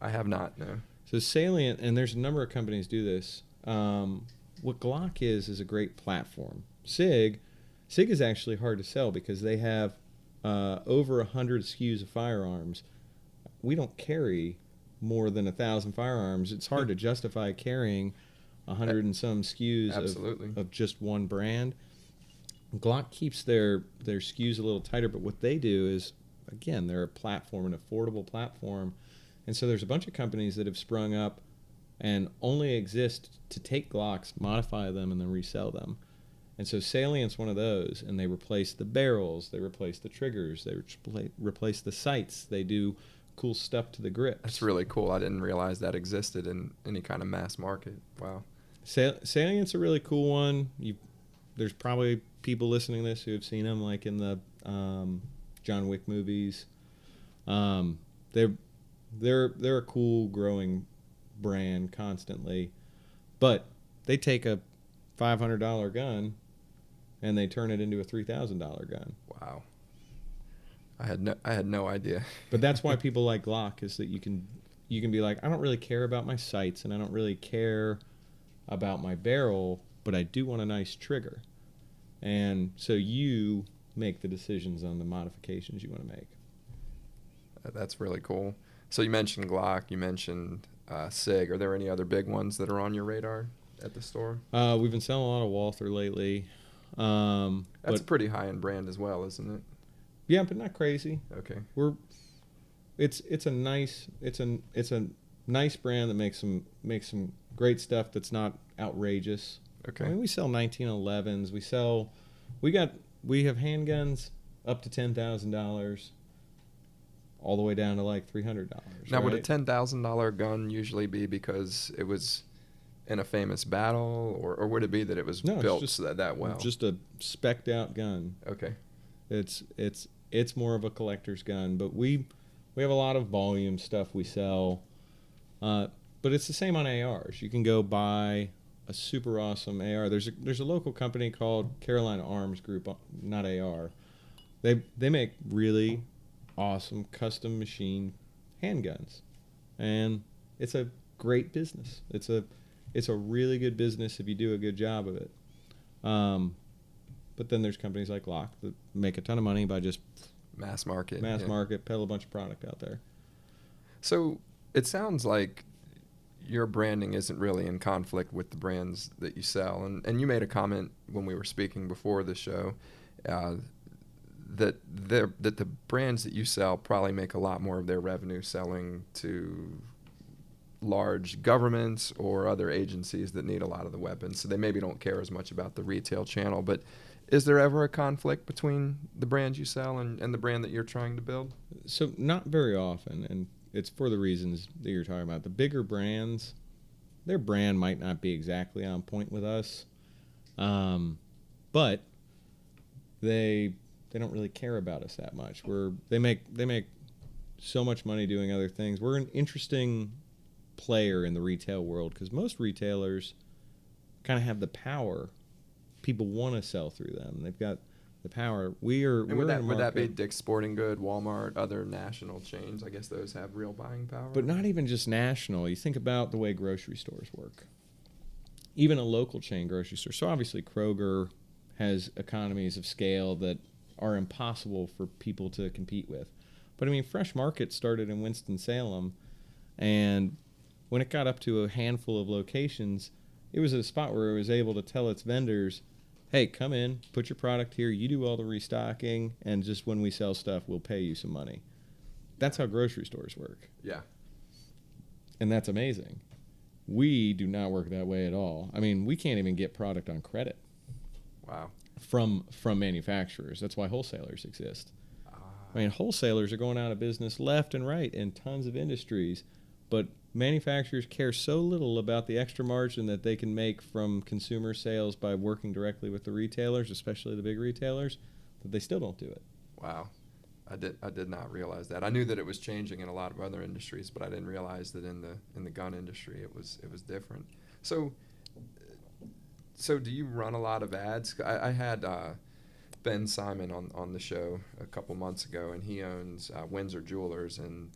I have not, no. So Salient, and there's a number of companies do this. What Glock is a great platform. SIG is actually hard to sell because they have over 100 SKUs of firearms. We don't carry more than 1,000 firearms, it's hard to justify carrying 100 and some SKUs of just one brand. Glock keeps their SKUs a little tighter, but what they do is, again, they're a platform, an affordable platform. And so there's a bunch of companies that have sprung up and only exist to take Glocks, modify them, and then resell them. And so Salient's one of those, and they replace the barrels, they replace the triggers, they replace the sights, they do cool stuff to the grips. That's really cool. I didn't realize that existed in any kind of mass market. Wow. Salient's a really cool one. There's probably people listening to this who have seen them, like in the John Wick movies. They're a cool, growing brand constantly, but they take a $500 gun and they turn it into a $3,000 gun. Wow. I had no idea. But that's why people like Glock, is that you can be like, I don't really care about my sights and I don't really care about my barrel, but I do want a nice trigger. And so you make the decisions on the modifications you want to make. That's really cool. So you mentioned Glock, you mentioned SIG. Are there any other big ones that are on your radar at the store? We've been selling a lot of Walther lately. That's a pretty high-end brand as well, isn't it? Yeah, but not crazy. Okay. It's a nice brand that makes some great stuff that's not outrageous. Okay. I mean, we sell 1911s. We have handguns up to $10,000, all the way down to like $300. Now, right? would a $10,000 gun usually be because it was in a famous battle, or would it be that it was built that well? Just a spec'd out gun. Okay. It's more of a collector's gun, but we have a lot of volume stuff we sell. But it's the same on ARs. You can go buy a super awesome AR. There's a local company called Carolina Arms Group, not AR. They make really awesome custom machine handguns, and it's a great business. It's a really good business if you do a good job of it. But then there's companies like Glock that make a ton of money by just mass market, peddle a bunch of product out there. So it sounds like your branding isn't really in conflict with the brands that you sell. And you made a comment when we were speaking before the show that the brands that you sell probably make a lot more of their revenue selling to large governments or other agencies that need a lot of the weapons. So they maybe don't care as much about the retail channel. But is there ever a conflict between the brands you sell and the brand that you're trying to build? So not very often, and it's for the reasons that you're talking about. The bigger brands, their brand might not be exactly on point with us, but they don't really care about us that much. They make so much money doing other things. We're an interesting player in the retail world because most retailers kind of have the power. People want to sell through them. They've got the power. Would that be Dick's Sporting Good, Walmart, other national chains? I guess those have real buying power. But not even just national. You think about the way grocery stores work. Even a local chain grocery store. So obviously Kroger has economies of scale that are impossible for people to compete with. But I mean, Fresh Market started in Winston-Salem, and when it got up to a handful of locations, it was a spot where it was able to tell its vendors, hey, come in, put your product here, you do all the restocking, and just when we sell stuff, we'll pay you some money. That's how grocery stores work. Yeah. And that's amazing. We do not work that way at all. I mean, we can't even get product on credit. Wow. From manufacturers. That's why wholesalers exist. I mean, wholesalers are going out of business left and right in tons of industries, but manufacturers care so little about the extra margin that they can make from consumer sales by working directly with the retailers, especially the big retailers, that they still don't do it. Wow. I did not realize that. I knew that it was changing in a lot of other industries, but I didn't realize that in the gun industry it was different. So do you run a lot of ads? I had Ben Simon on the show a couple months ago, and he owns Windsor Jewelers, and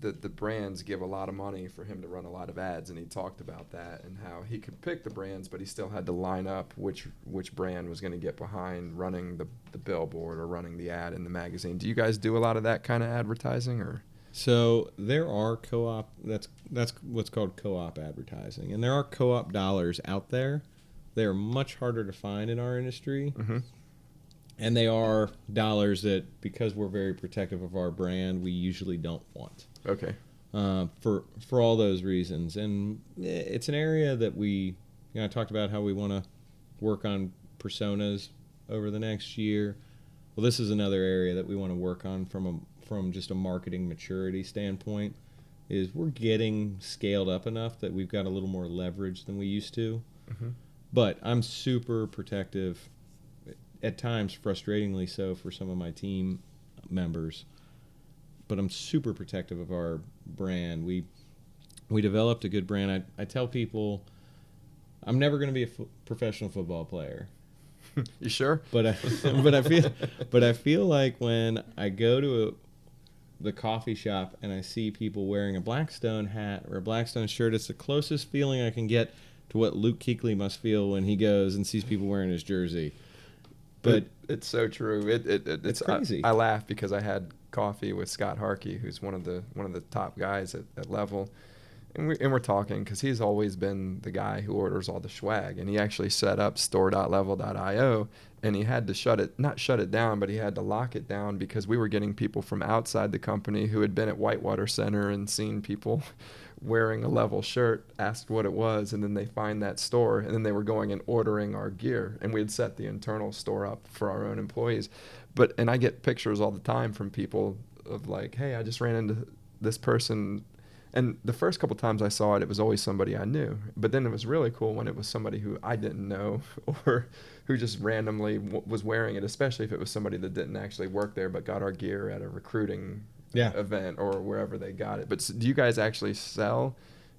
the brands give a lot of money for him to run a lot of ads, and he talked about that and how he could pick the brands, but he still had to line up which brand was going to get behind running the billboard or running the ad in the magazine. Do you guys do a lot of that kind of advertising, or? So there are co-op. That's what's called co-op advertising, and there are co-op dollars out there. They are much harder to find in our industry, and they are dollars that, because we're very protective of our brand, we usually don't want. Okay. For all those reasons, and it's an area that I talked about how we want to work on personas over the next year. Well, this is another area that we want to work on from just a marketing maturity standpoint. Is we're getting scaled up enough that we've got a little more leverage than we used to. But I'm super protective, at times frustratingly so for some of my team members. But I'm super protective of our brand. We developed a good brand. I tell people I'm never going to be a professional football player. You sure? But I feel like when I go to the coffee shop and I see people wearing a Blackstone hat or a Blackstone shirt, it's the closest feeling I can get to what Luke Kuechly must feel when he goes and sees people wearing his jersey. But it's so true. It's crazy. I laugh because I had coffee with Scott Harkey, who's one of the top guys at Level, and we're talking because he's always been the guy who orders all the swag, and he actually set up store.level.io, and he had to not shut it down, but he had to lock it down because we were getting people from outside the company who had been at Whitewater Center and seen people wearing a Level shirt, asked what it was, and then they find that store, and then they were going and ordering our gear, and we had set the internal store up for our own employees. And I get pictures all the time from people of like, hey, I just ran into this person. And the first couple times I saw it, it was always somebody I knew. But then it was really cool when it was somebody who I didn't know or who just randomly was wearing it, especially if it was somebody that didn't actually work there but got our gear at a recruiting event or wherever they got it. But do you guys actually sell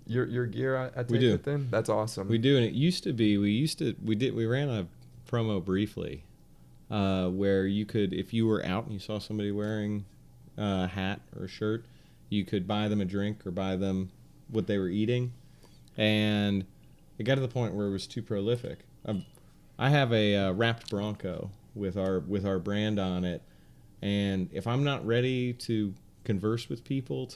your gear? I take it then? That's awesome. We do, and it used to be we ran a promo briefly where you could, if you were out and you saw somebody wearing a hat or a shirt, you could buy them a drink or buy them what they were eating, and it got to the point where it was too prolific. I have a wrapped Bronco with our brand on it, and if I'm not ready to converse with people,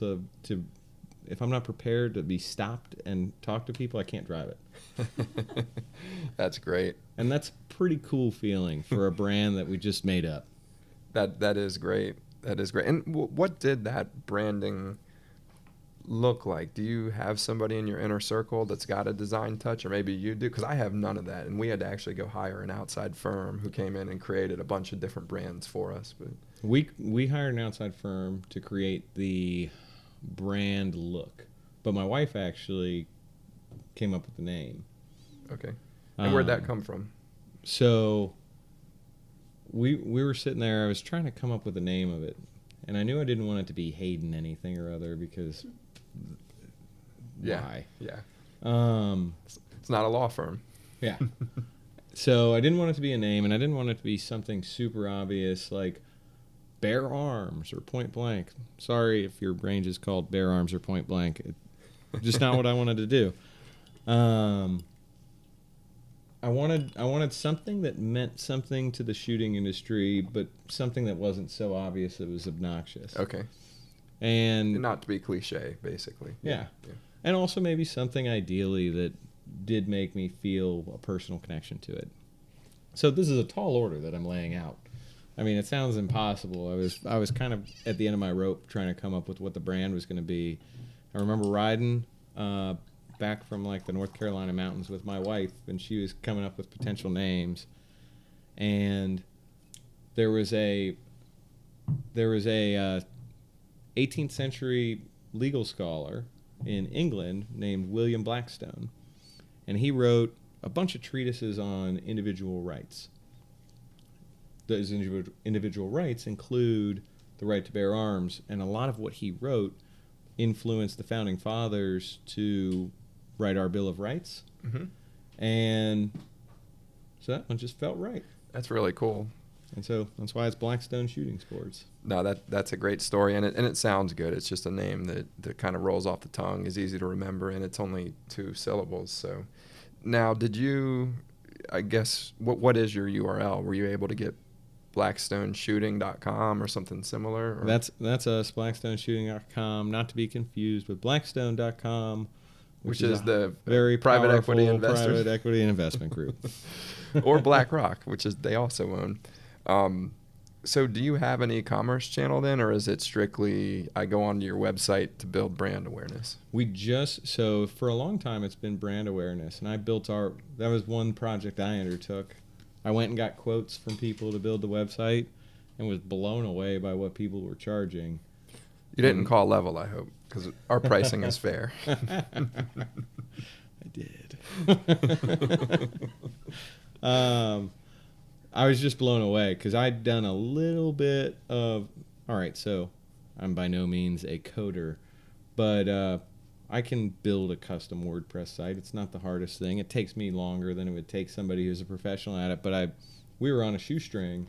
if I'm not prepared to be stopped and talk to people, I can't drive it. That's great. And that's a pretty cool feeling for a brand that we just made up. That is great. That is great. And what did that branding look like? Do you have somebody in your inner circle that's got a design touch, or maybe you do? Because I have none of that, and we had to actually go hire an outside firm who came in and created a bunch of different brands for us. But we hired an outside firm to create the brand look, but my wife actually came up with the name. Okay. And where'd that come from? So we were sitting there. I was trying to come up with the name of it, and I knew I didn't want it to be Hayden anything or other because why? Yeah. It's not a law firm. Yeah. So I didn't want it to be a name, and I didn't want it to be something super obvious like Bare Arms or Point Blank. Sorry if your range is called Bare Arms or Point Blank. Just not what I wanted to do. I wanted something that meant something to the shooting industry, but something that wasn't so obvious it was obnoxious. Okay. And not to be cliche, basically. Yeah. And also maybe something ideally that did make me feel a personal connection to it. So this is a tall order that I'm laying out. I mean, it sounds impossible. I was kind of at the end of my rope trying to come up with what the brand was going to be. I remember riding back from like the North Carolina mountains with my wife, and she was coming up with potential names. And there was a 18th century legal scholar in England named William Blackstone, and he wrote a bunch of treatises on individual rights. Those individual rights include the right to bear arms, and a lot of what he wrote influenced the founding fathers to write our Bill of Rights. Mm-hmm. And so that one just felt right. That's really cool. And so that's why it's Blackstone Shooting Sports. No, that's a great story, and it sounds good. It's just a name that kind of rolls off the tongue, is easy to remember, and it's only 2 syllables. So now, did you, I guess, what is your URL? Were you able to get blackstoneshooting.com or something similar? Or? That's us, blackstoneshooting.com, not to be confused with blackstone.com, which is the very private equity investors. Private equity investment group. Or BlackRock, which is they also own. So do you have an e-commerce channel then, or is it strictly I go onto your website to build brand awareness? So for a long time it's been brand awareness, and that was one project I undertook. I went and got quotes from people to build the website and was blown away by what people were charging. You didn't call level, I hope, because our pricing is fair. I did. I was just blown away because I'd done a little bit of, all right, so I'm by no means a coder, but I can build a custom WordPress site. It's not the hardest thing. It takes me longer than it would take somebody who's a professional at it, but we were on a shoestring.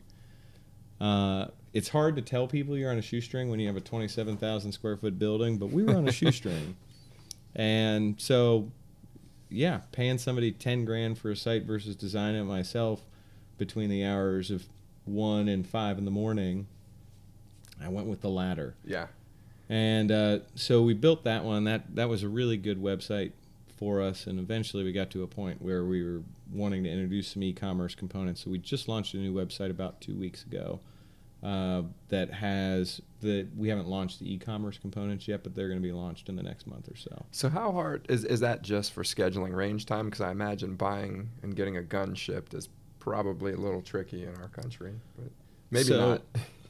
It's hard to tell people you're on a shoestring when you have a 27,000 square foot building, but we were on a shoestring. And so, yeah, paying somebody 10 grand for a site versus designing it myself between the hours of 1 and 5 in the morning, I went with the latter. Yeah. And so we built that one. That was a really good website for us, and eventually we got to a point where we were wanting to introduce some e-commerce components. So we just launched a new website about 2 weeks ago we haven't launched the e-commerce components yet, but they're going to be launched in the next month or so. So how hard is that just for scheduling range time? Because I imagine buying and getting a gun shipped is probably a little tricky in our country, but maybe not.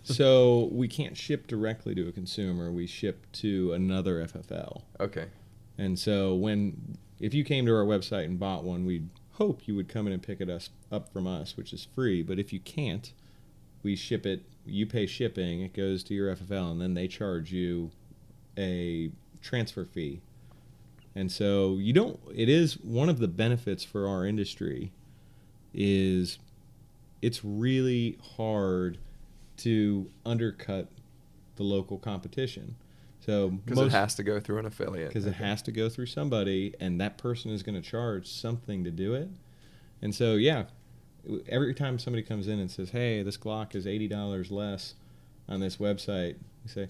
So we can't ship directly to a consumer. We ship to another FFL. Okay. And so if you came to our website and bought one, we'd hope you would come in and pick it up from us, which is free. But if you can't, we ship it. You pay shipping. It goes to your FFL, and then they charge you a transfer fee. And so it is one of the benefits for our industry is it's really hard to undercut the local competition. So because it has to go through an affiliate. Because it has to go through somebody, and that person is going to charge something to do it. And so, yeah, every time somebody comes in and says, hey, this Glock is $80 less on this website, we say,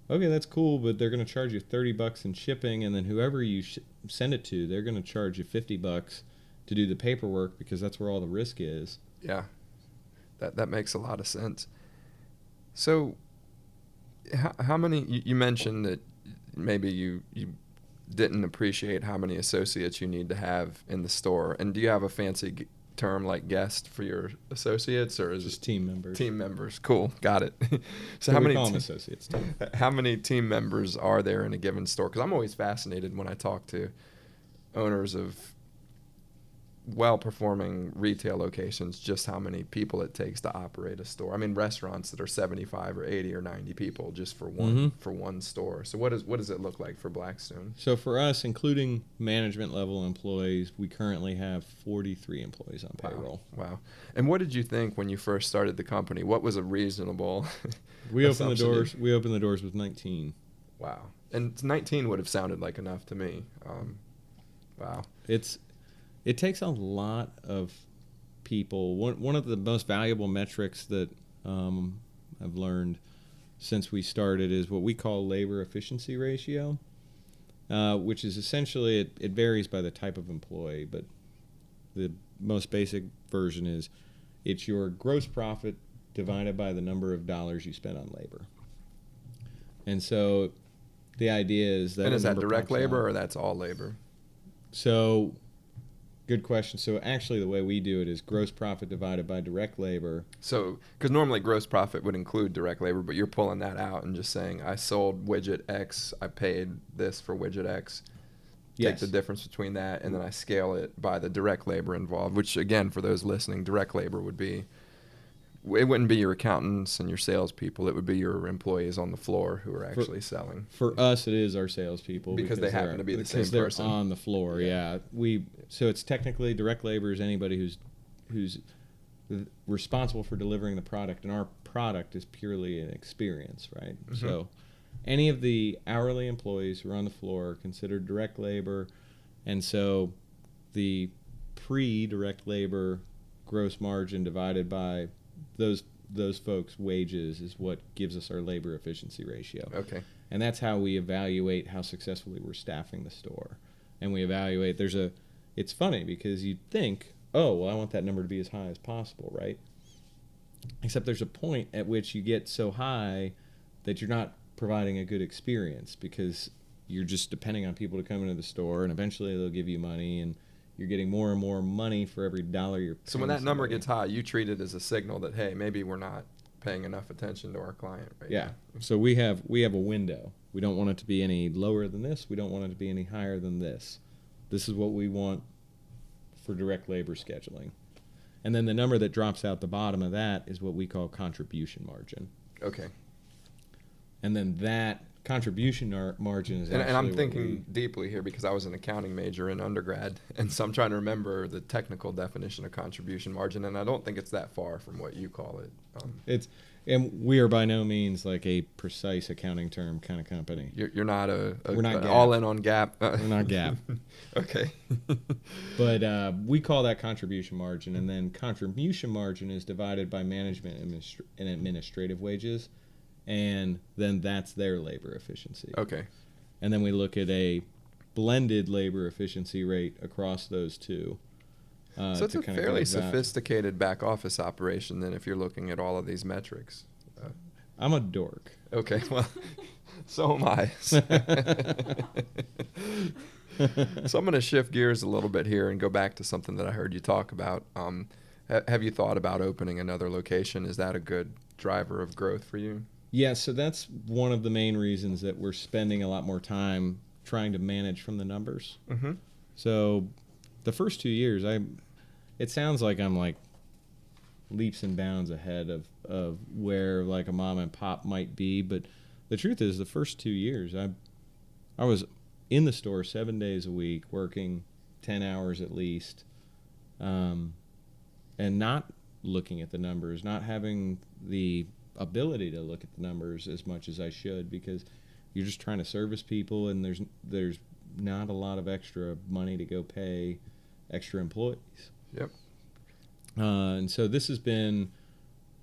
okay, that's cool, but they're going to charge you $30 in shipping, and then whoever you send it to, they're going to charge you $50 to do the paperwork because that's where all the risk is. Yeah, that makes a lot of sense. So how many, you mentioned that maybe you didn't appreciate how many associates you need to have in the store. And do you have a fancy term like guest for your associates, or is just team members? Team members. Cool. Got it. So how many call them associates? How many team members are there in a given store? Because I'm always fascinated when I talk to owners of well-performing retail locations, just how many people it takes to operate a store. I mean, restaurants that are 75 or 80 or 90 people just for one store. So what does it look like for Blackstone? So for us, including management level employees, we currently have 43 employees on payroll. Wow. And what did you think when you first started the company? What was a reasonable We opened the doors with 19. Wow. And 19 would have sounded like enough to me. Wow. It takes a lot of people. One of the most valuable metrics that I've learned since we started is what we call labor efficiency ratio, which is essentially, it varies by the type of employee, but the most basic version is it's your gross profit divided by the number of dollars you spend on labor. And so the idea is that... And is that direct labor or that's all labor? So... Good question. So actually the way we do it is gross profit divided by direct labor. So, because normally gross profit would include direct labor, but you're pulling that out and just saying, I sold widget X, I paid this for widget X. Take Yes. the difference between that, and then I scale it by the direct labor involved, which, again, for those listening, direct labor would be, it wouldn't be your accountants and your salespeople. It would be your employees on the floor who are actually selling. For us, it is our salespeople Because they happen to be the same person. Because they're on the floor, yeah. So it's technically direct labor is anybody who's responsible for delivering the product, and our product is purely an experience, right? Mm-hmm. So any of the hourly employees who are on the floor are considered direct labor, and so the pre-direct labor gross margin divided by those those folks' wages is what gives us our labor efficiency ratio. Okay. And that's how we evaluate how successfully we're staffing the store. And we evaluate, it's funny because you think, oh, well, I want that number to be as high as possible, right? Except there's a point at which you get so high that you're not providing a good experience because you're just depending on people to come into the store, and eventually they'll give you money, and you're getting more and more money for every dollar you're paying. So when that number gets high, you treat it as a signal that, hey, maybe we're not paying enough attention to our client right now. So we have a window. We don't want it to be any lower than this. We don't want it to be any higher than this. This is what we want for direct labor scheduling. And then the number that drops out the bottom of that is what we call contribution margin. Okay. And then that contribution margin is actually and I'm thinking deeply here because I was an accounting major in undergrad, and so I'm trying to remember the technical definition of contribution margin, and I don't think it's that far from what you call it. And we are by no means like a precise accounting term kind of company. You're not we're not all in on GAAP. We're not GAAP. Okay. But we call that contribution margin, and then contribution margin is divided by management and administrative wages, and then that's their labor efficiency. Okay. And then we look at a blended labor efficiency rate across those two. So it's a fairly sophisticated back office operation then if you're looking at all of these metrics. I'm a dork. Okay, well, so am I. So I'm going to shift gears a little bit here and go back to something that I heard you talk about. Have you thought about opening another location? Is that a good driver of growth for you? Yeah, so that's one of the main reasons that we're spending a lot more time trying to manage from the numbers. Mm-hmm. So the first 2 years, it sounds like I'm like leaps and bounds ahead of where like a mom and pop might be, but the truth is the first 2 years I was in the store 7 days a week working 10 hours at least, and not looking at the numbers, not having the ability to look at the numbers as much as I should because you're just trying to service people and there's not a lot of extra money to go pay extra employees. Yep. And so this has been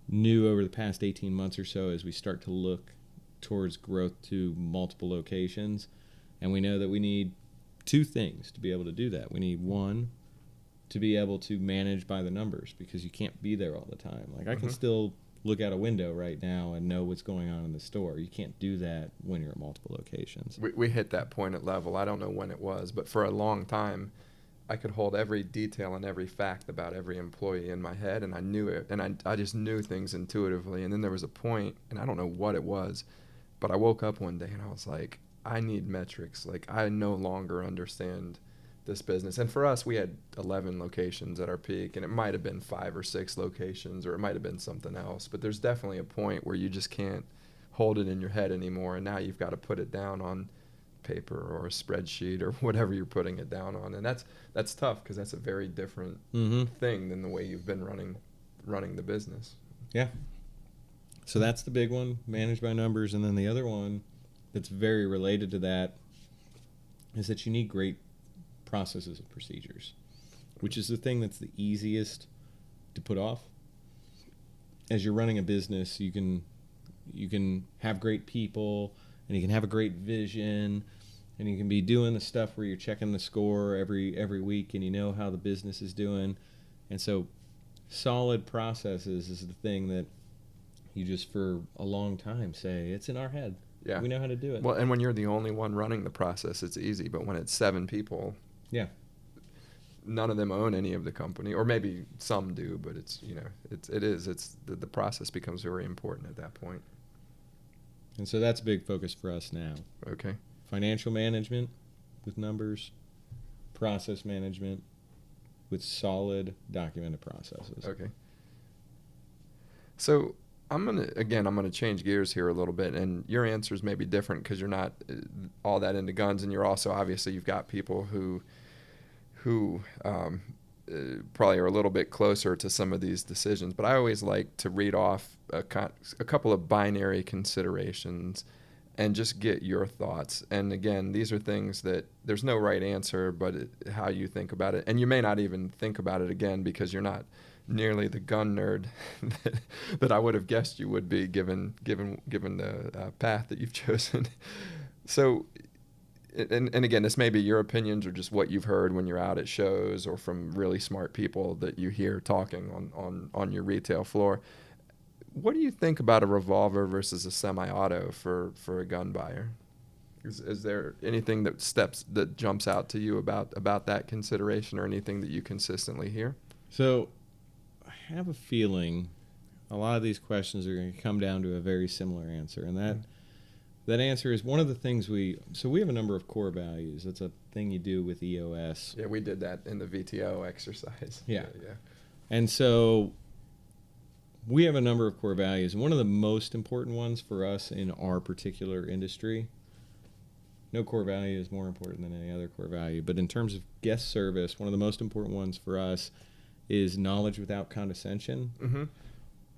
new over the past 18 months or so as we start to look towards growth to multiple locations. And we know that we need two things to be able to do that. We need one, to be able to manage by the numbers because you can't be there all the time. Like I can still look out a window right now and know what's going on in the store. You can't do that when you're at multiple locations. We hit that point at Level. I don't know when it was, but for a long time, I could hold every detail and every fact about every employee in my head, and I knew it, and I just knew things intuitively. And then there was a point, and I don't know what it was, but I woke up one day and I was like, I need metrics. Like, I no longer understand this business. And for us, we had 11 locations at our peak, and it might have been 5 or 6 locations, or it might have been something else. But there's definitely a point where you just can't hold it in your head anymore, and now you've got to put it down on paper or a spreadsheet or whatever you're putting it down on. And that's tough because that's a very different thing than the way you've been running the business. Yeah. So that's the big one, managed by numbers. And then the other one that's very related to that is that you need great processes and procedures, which is the thing that's the easiest to put off. As you're running a business, you can have great people and you can have a great vision and you can be doing the stuff where you're checking the score every week and you know how the business is doing. And so solid processes is the thing that you just for a long time say, it's in our head. Yeah. We know how to do it. Well, and when you're the only one running the process, it's easy. But when it's 7 people, yeah, none of them own any of the company, or maybe some do. But it's the process becomes very important at that point. And so that's a big focus for us now. Okay. Financial management with numbers, process management with solid documented processes. Okay. So I'm gonna change gears here a little bit, and your answers may be different because you're not all that into guns, and you're also obviously you've got people who probably are a little bit closer to some of these decisions. But I always like to read off a couple of binary considerations and just get your thoughts. And again, these are things that there's no right answer, but how you think about it. And you may not even think about it again because you're not nearly the gun nerd that I would have guessed you would be, given the path that you've chosen. So, and again, this may be your opinions or just what you've heard when you're out at shows or from really smart people that you hear talking on your retail floor. What do you think about a revolver versus a semi-auto for a gun buyer? Is there anything that jumps out to you about that consideration, or anything that you consistently hear? So I have a feeling a lot of these questions are going to come down to a very similar answer, and that answer is one of the things we have a number of core values. That's a thing you do with EOS. Yeah, we did that in the VTO exercise. Yeah. Yeah. And so we have a number of core values, and one of the most important ones for us in our particular industry, no core value is more important than any other core value, but in terms of guest service, one of the most important ones for us is knowledge without condescension,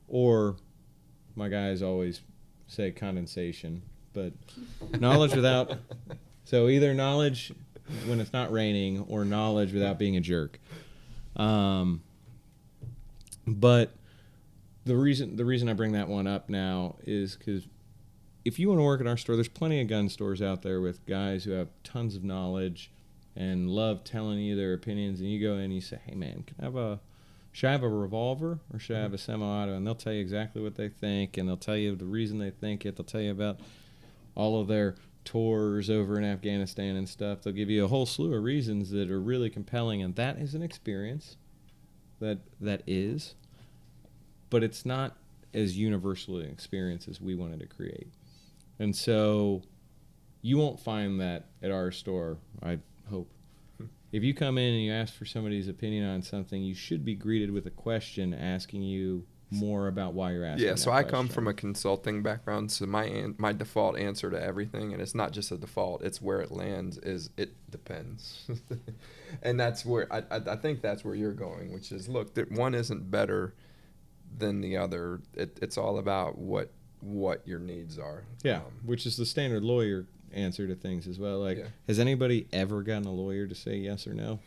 or my guys always say condensation, but knowledge without, so either knowledge when it's not raining or knowledge without being a jerk. But the reason I bring that one up now is because if you want to work at our store, there's plenty of gun stores out there with guys who have tons of knowledge and love telling you their opinions, and you go in and you say, hey man, should I have a revolver or should I have a semi-auto? And they'll tell you exactly what they think, and they'll tell you the reason they think it. They'll tell you about all of their tours over in Afghanistan and stuff. They'll give you a whole slew of reasons that are really compelling, and that is an experience that is, but it's not as universal an experience as we wanted to create. And so you won't find that at our store, I hope. If you come in and you ask for somebody's opinion on something, you should be greeted with a question asking you more about why you're asking. Yeah, so I come question. from a consulting background, so my default answer to everything, and it's not just a default, it's where it lands, is it depends. And that's where I think that's where you're going, which is, look, that one isn't better than the other. It's all about what your needs are. Yeah, which is the standard lawyer answer to things as well. Like, yeah. Has anybody ever gotten a lawyer to say yes or no?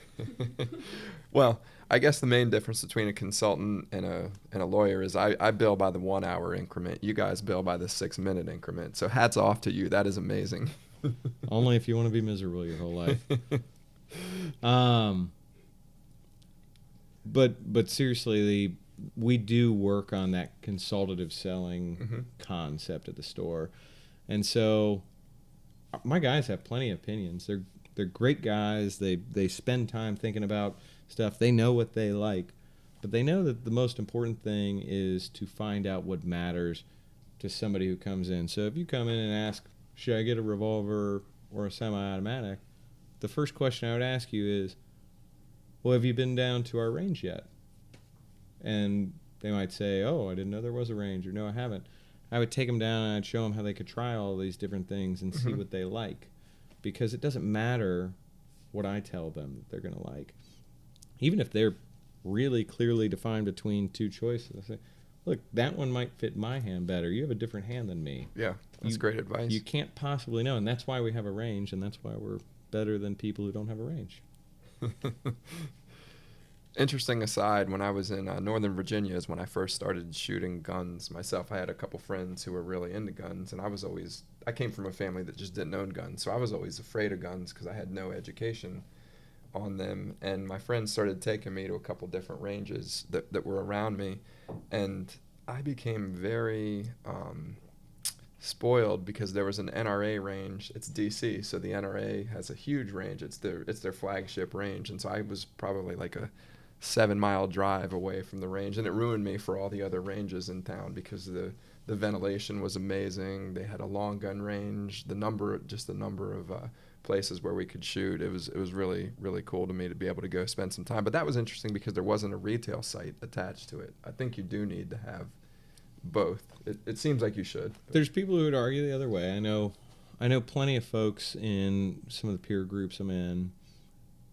Well, I guess the main difference between a consultant and a lawyer is I bill by the 1 hour increment. You guys bill by the 6 minute increment. So hats off to you. That is amazing. Only if you want to be miserable your whole life. But seriously, we do work on that consultative selling concept at the store. And so my guys have plenty of opinions. They're great guys. They spend time thinking about stuff. They know what they like. But they know that the most important thing is to find out what matters to somebody who comes in. So if you come in and ask, should I get a revolver or a semi-automatic? The first question I would ask you is, well, have you been down to our range yet? And they might say, oh, I didn't know there was a range, or no, I haven't. I would take them down and I'd show them how they could try all these different things and see what they like. Because it doesn't matter what I tell them that they're going to like. Even if they're really clearly defined between two choices, I say, look, that one might fit my hand better. You have a different hand than me. Yeah, that's great advice. You can't possibly know, and that's why we have a range, and that's why we're better than people who don't have a range. Interesting aside, when I was in Northern Virginia is when I first started shooting guns myself. I had a couple friends who were really into guns, and I came from a family that just didn't own guns, so I was always afraid of guns because I had no education on them. And my friends started taking me to a couple different ranges that were around me, and I became very spoiled because there was an NRA range. It's DC, so the NRA has a huge range. It's their flagship range, and so I was probably like a 7-mile drive away from the range, and it ruined me for all the other ranges in town because the ventilation was amazing. They had a long gun range, the number of places where we could shoot. It was really, really cool to me to be able to go spend some time. But that was interesting because there wasn't a retail site attached to it. I think you do need to have both. It seems like you should. There's people who would argue the other way. I know plenty of folks in some of the peer groups I'm in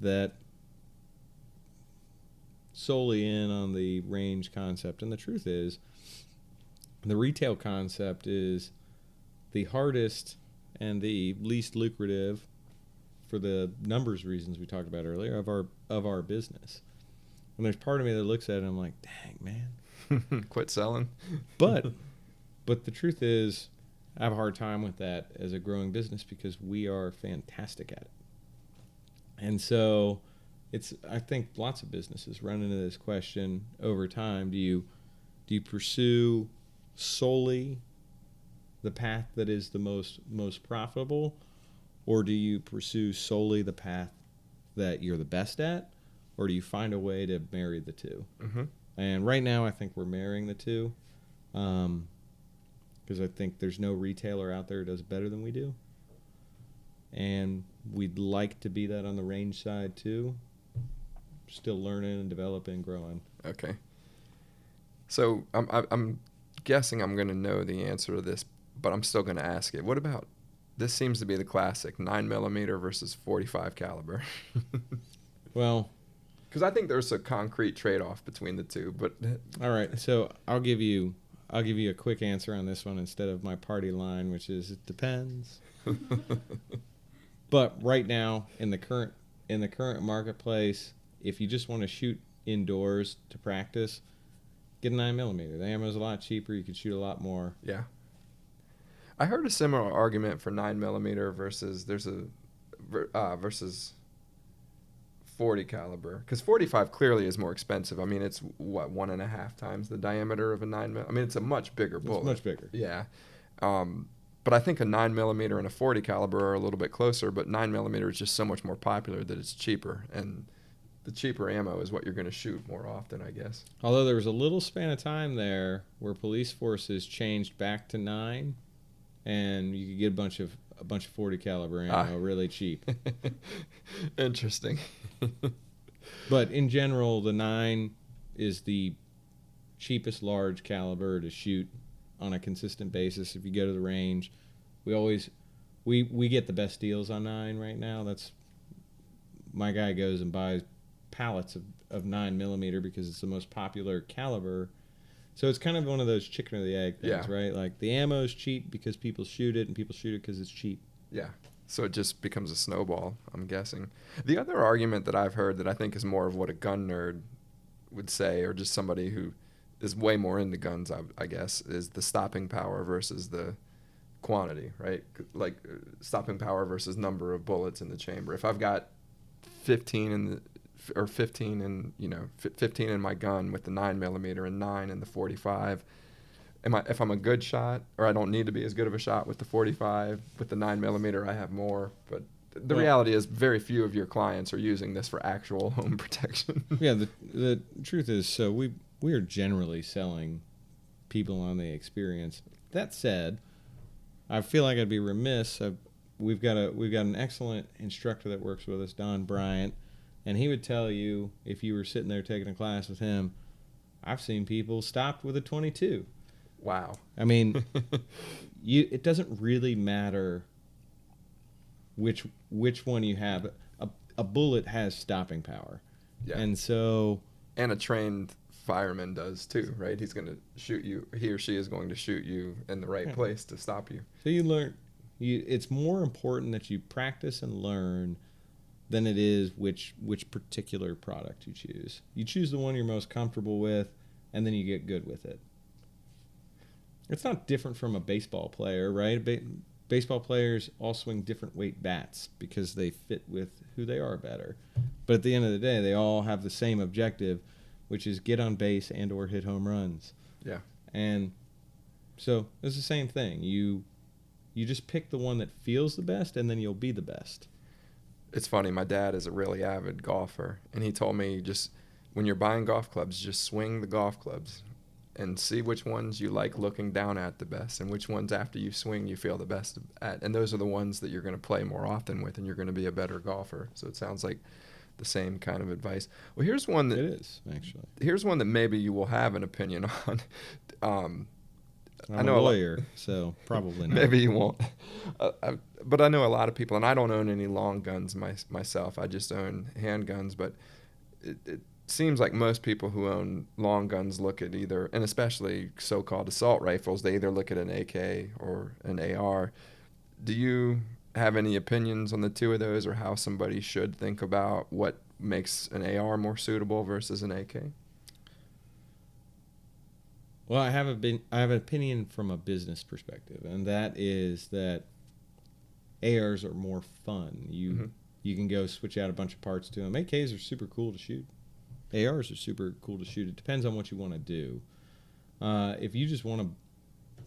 that solely in on the range concept, and the truth is the retail concept is the hardest and the least lucrative for the numbers reasons we talked about earlier of our business. And there's part of me that looks at it and I'm like, dang, man. Quit selling. But the truth is, I have a hard time with that as a growing business because we are fantastic at it. And so I think lots of businesses run into this question over time. Do you pursue solely the path that is the most profitable, or do you pursue solely the path that you're the best at, or do you find a way to marry the two? Mm-hmm. And right now I think we're marrying the two, because I think there's no retailer out there who does better than we do, and we'd like to be that on the range side too. Still learning and developing and growing. Okay. So I'm guessing I'm going to know the answer to this, but I'm still going to ask it. What about, this seems to be the classic 9mm versus 45 caliber. Well, because I think there's a concrete trade-off between the two. But all right, so I'll give you a quick answer on this one instead of my party line, which is it depends. But right now in the current marketplace, if you just want to shoot indoors to practice, get a 9mm. The ammo is a lot cheaper. You can shoot a lot more. Yeah. I heard a similar argument for 9mm versus versus 40 caliber, because 45 clearly is more expensive. I mean, it's what, 1.5 times the diameter of a 9mm. I mean, it's a much bigger bullet. It's much bigger. Yeah. But I think a 9mm and a 40 caliber are a little bit closer, but 9mm is just so much more popular that it's cheaper, and the cheaper ammo is what you're going to shoot more often, I guess. Although there was a little span of time there where police forces changed back to 9, and you could get a bunch of 40 caliber ammo really cheap. Interesting. But in general, the 9 is the cheapest large caliber to shoot on a consistent basis. If you go to the range, we get the best deals on 9 right now. That's my guy goes and buys pallets of 9mm because it's the most popular caliber. So it's kind of one of those chicken or the egg things, right? Like the ammo is cheap because people shoot it, and people shoot it because it's cheap. Yeah. So it just becomes a snowball, I'm guessing. The other argument that I've heard that I think is more of what a gun nerd would say, or just somebody who is way more into guns, I guess, is the stopping power versus the quantity, right? Like stopping power versus number of bullets in the chamber. If I've got 15 in my gun with the 9mm and 9 in the 45, if I'm a good shot, or I don't need to be as good of a shot with the 45, with the 9mm I have more. But the reality is very few of your clients are using this for actual home protection. Yeah, the truth is, so we are generally selling people on the experience. That said, I feel like I'd be remiss. We've got an excellent instructor that works with us, Don Bryant, and he would tell you, if you were sitting there taking a class with him, I've seen people stopped with a 22. Wow. I mean, it doesn't really matter which one you have. A bullet has stopping power. Yeah. And so... And a trained fireman does too, right? He's going to shoot you. He or she is going to shoot you in the right place to stop you. So you learn. It's more important that you practice and learn than it is which particular product you choose. You choose the one you're most comfortable with, and then you get good with it. It's not different from a baseball player, right? Baseball players all swing different weight bats because they fit with who they are better. But at the end of the day, they all have the same objective, which is get on base and or hit home runs. Yeah. And so it's the same thing. You just pick the one that feels the best, and then you'll be the best. It's funny. My dad is a really avid golfer, and he told me, just when you're buying golf clubs, just swing the golf clubs and see which ones you like looking down at the best, and which ones after you swing you feel the best at. And those are the ones that you're going to play more often with, and you're going to be a better golfer. So it sounds like the same kind of advice. Well, here's one that... It is, actually. Here's one that maybe you will have an opinion on. I'm a lawyer, so probably not. Maybe you won't. But I know a lot of people, and I don't own any long guns myself. I just own handguns, but it seems like most people who own long guns look at either, and especially so-called assault rifles, they either look at an AK or an AR. Do you have any opinions on the two of those, or how somebody should think about what makes an AR more suitable versus an AK? Well, I have an opinion from a business perspective, and that is that ARs are more fun. You can go switch out a bunch of parts to them. AKs are super cool to shoot. ARs are super cool to shoot. It depends on what you want to do. If you just want to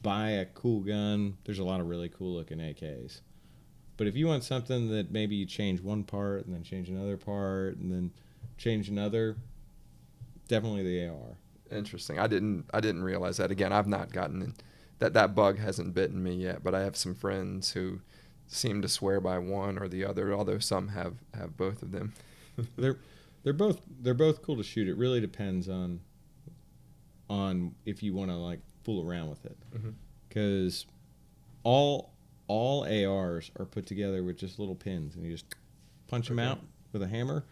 buy a cool gun, there's a lot of really cool looking AKs. But if you want something that maybe you change one part and then change another part and then change another, definitely the AR. Interesting. I didn't realize that. Again, I've not gotten that bug hasn't bitten me yet, but I have some friends who seem to swear by one or the other, although some have both of them. They're both cool to shoot. It really depends on if you want to like fool around with it, because all ARs are put together with just little pins, and you just punch them out with a hammer,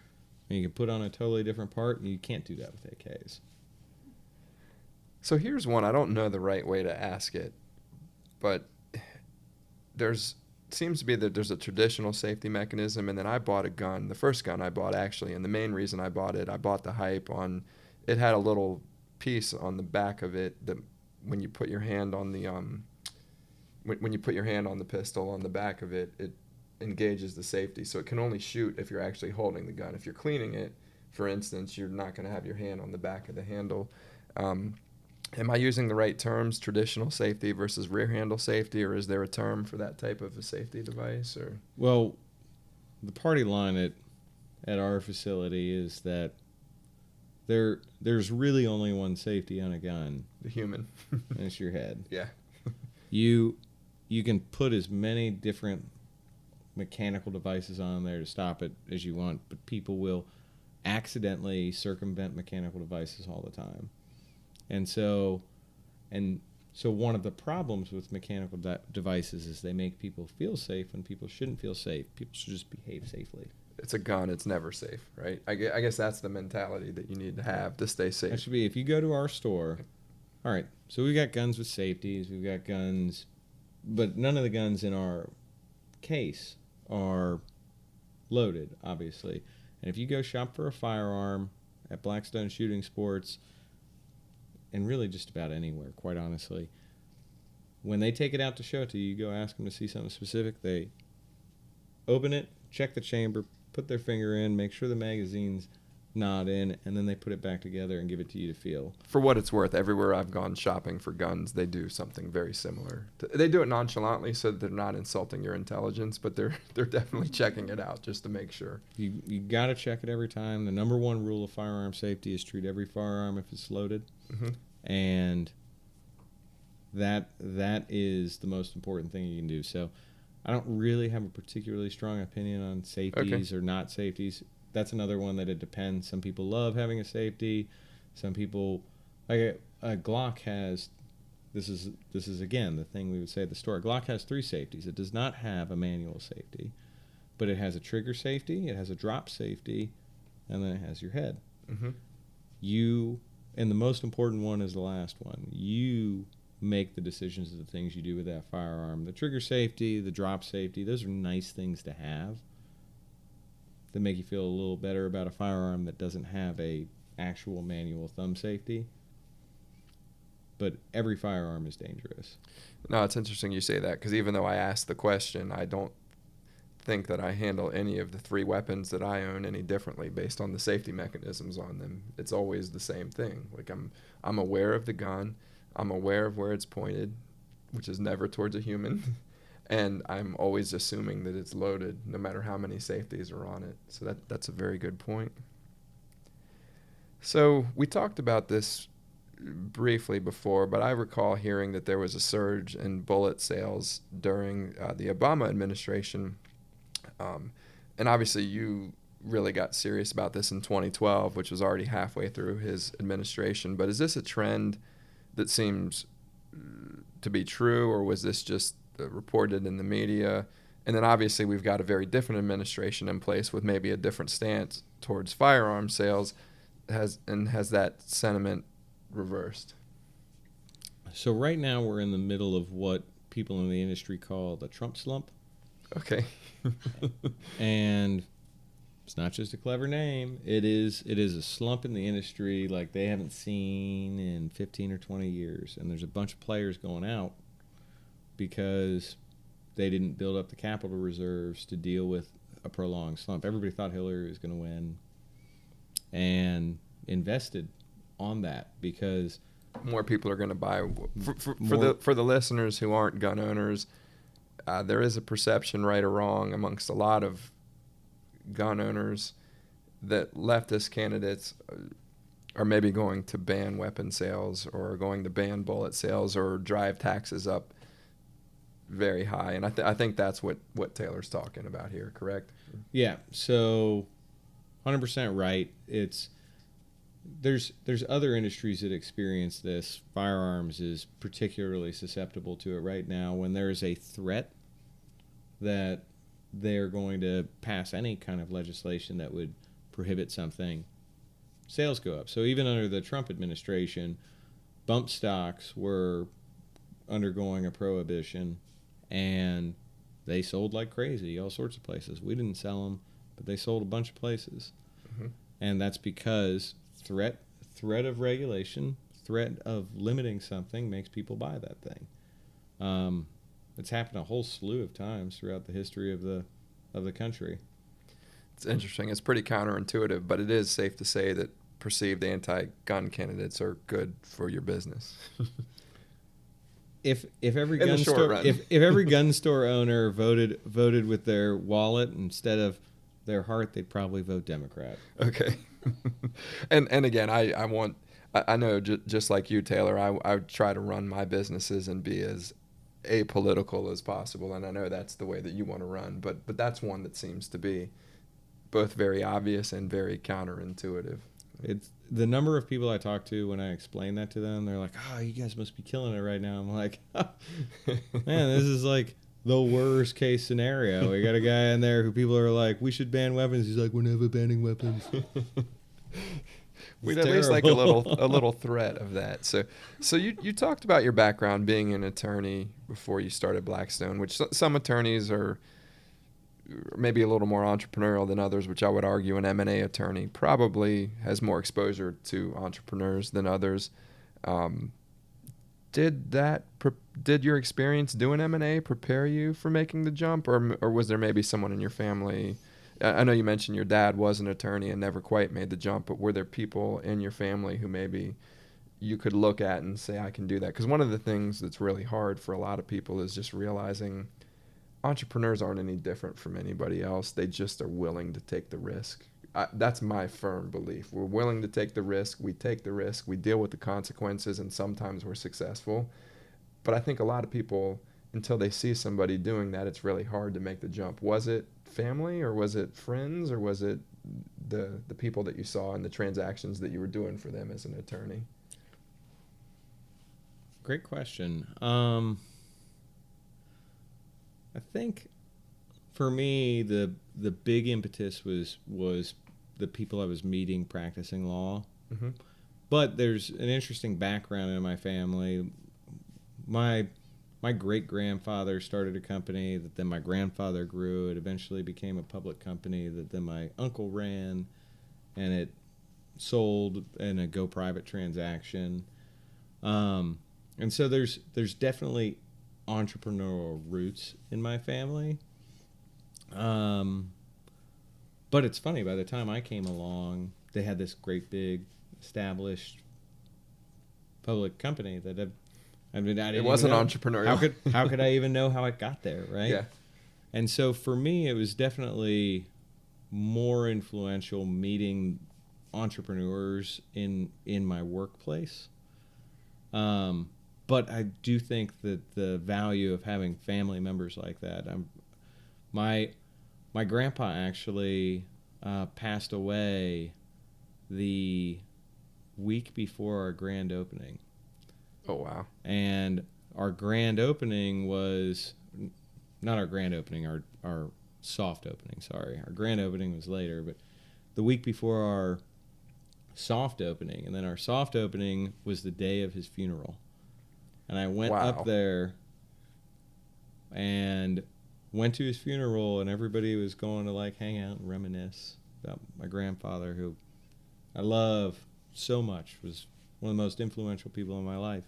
and you can put on a totally different part, and you can't do that with AKs. So here's one. I don't know the right way to ask it, but seems to be that there's a traditional safety mechanism, and then I bought a gun, the first gun I bought actually, and the main reason I bought the hype on, it had a little piece on the back of it that when you put your hand on the when you put your hand on the pistol on the back of it, it engages the safety, so it can only shoot if you're actually holding the gun. If you're cleaning it, for instance, you're not going to have your hand on the back of the handle. Am I using the right terms, traditional safety versus rear handle safety, or is there a term for that type of a safety device? Or well, the party line at our facility is that there's really only one safety on a gun. The human. And it's your head. Yeah. You can put as many different mechanical devices on there to stop it as you want, but people will accidentally circumvent mechanical devices all the time. And so one of the problems with mechanical devices is they make people feel safe when people shouldn't feel safe. People should just behave safely. It's a gun. It's never safe, right? I guess that's the mentality that you need to have to stay safe. That should be, if you go to our store, all right, so we've got guns with safeties. We've got guns, but none of the guns in our case are loaded, obviously. And if you go shop for a firearm at Blackstone Shooting Sports, and really just about anywhere, quite honestly, when they take it out to show it to you, you go ask them to see something specific, they open it, check the chamber, put their finger in, make sure the magazine's not in, and then they put it back together and give it to you to feel. For what it's worth, everywhere I've gone shopping for guns, they do something very similar. They do it nonchalantly so that they're not insulting your intelligence, but they're definitely checking it out just to make sure. You got to check it every time. The number one rule of firearm safety is treat every firearm if it's loaded. And that is the most important thing you can do. So I don't really have a particularly strong opinion on safeties or not safeties. That's another one that it depends. Some people love having a safety. Some people, like a Glock has, this is again the thing we would say at the store. Glock has 3 safeties. It does not have a manual safety, but it has a trigger safety, it has a drop safety, and then it has your head. And the most important one is the last one. You make the decisions of the things you do with that firearm. The trigger safety, the drop safety, those are nice things to have that make you feel a little better about a firearm that doesn't have a actual manual thumb safety. But every firearm is dangerous. No, it's interesting you say that, because even though I asked the question, I don't think that I handle any of the 3 weapons that I own any differently based on the safety mechanisms on them. It's always the same thing. Like I'm aware of the gun, I'm aware of where it's pointed, which is never towards a human, and I'm always assuming that it's loaded no matter how many safeties are on it. So that's a very good point. So we talked about this briefly before, but I recall hearing that there was a surge in bullet sales during the Obama administration. And obviously you really got serious about this in 2012, which was already halfway through his administration. But is this a trend that seems to be true, or was this just reported in the media? And then obviously we've got a very different administration in place with maybe a different stance towards firearm sales. Has that sentiment reversed? So right now we're in the middle of what people in the industry call the Trump slump. Okay. And it's not just a clever name. It is a slump in the industry like they haven't seen in 15 or 20 years. And there's a bunch of players going out because they didn't build up the capital reserves to deal with a prolonged slump. Everybody thought Hillary was going to win and invested on that because more people are going to buy. For the listeners who aren't gun owners, there is a perception, right or wrong, amongst a lot of gun owners that leftist candidates are maybe going to ban weapon sales or going to ban bullet sales or drive taxes up very high. And I think that's what Taylor's talking about here, correct? Yeah, so 100% right. There's other industries that experience this. Firearms is particularly susceptible to it right now. When there's a threat that they're going to pass any kind of legislation that would prohibit something, sales go up. So even under the Trump administration, bump stocks were undergoing a prohibition, and they sold like crazy, all sorts of places. We didn't sell them, but they sold a bunch of places. Mm-hmm. And that's because threat of regulation, threat of limiting something makes people buy that thing. It's happened a whole slew of times throughout the history of the country. It's interesting. It's pretty counterintuitive, but it is safe to say that perceived anti-gun candidates are good for your business. If every gun store if every gun store owner voted with their wallet instead of their heart, they'd probably vote Democrat. Okay. and again, I know just like you, Taylor, I try to run my businesses and be as apolitical as possible, and I know that's the way that you want to run, but that's one that seems to be both very obvious and very counterintuitive. It's the number of people I talk to when I explain that to them. They're like, "Oh, you guys must be killing it right now." I'm like, "Man, this is like the worst case scenario. We got a guy in there who people are like, we should ban weapons. He's like, we're never banning weapons." We'd at least like a little threat of that. So you talked about your background being an attorney before you started Blackstone, which some attorneys are maybe a little more entrepreneurial than others, which I would argue an M&A attorney probably has more exposure to entrepreneurs than others. Did your experience doing M&A prepare you for making the jump, or was there maybe someone in your family? I know you mentioned your dad was an attorney and never quite made the jump, but were there people in your family who maybe you could look at and say, I can do that? Because one of the things that's really hard for a lot of people is just realizing entrepreneurs aren't any different from anybody else. They just are willing to take the risk. That's my firm belief. We're willing to take the risk. We take the risk. We deal with the consequences, and sometimes we're successful. But I think a lot of people, until they see somebody doing that, it's really hard to make the jump. Was it family, or was it friends, or was it the people that you saw in the transactions that you were doing for them as an attorney? Great question. I think for me, the big impetus was the people I was meeting practicing law. Mm-hmm. But there's an interesting background in my family. My great-grandfather started a company that then my grandfather grew. It eventually became a public company that then my uncle ran, and it sold in a go-private transaction. And so there's definitely entrepreneurial roots in my family. But it's funny, by the time I came along, they had this great big established public company that it wasn't entrepreneurial. How could I even know how it got there, right? Yeah. And so for me, it was definitely more influential meeting entrepreneurs in my workplace. But I do think that the value of having family members like that. My grandpa actually passed away the week before our grand opening. Oh, wow. And our grand opening was not our grand opening, our soft opening, sorry. Our grand opening was later, but the week before our soft opening, and then our soft opening was the day of his funeral. And I went up there, and went to his funeral, and everybody was going to like hang out and reminisce about my grandfather, who I love so much, was one of the most influential people in my life.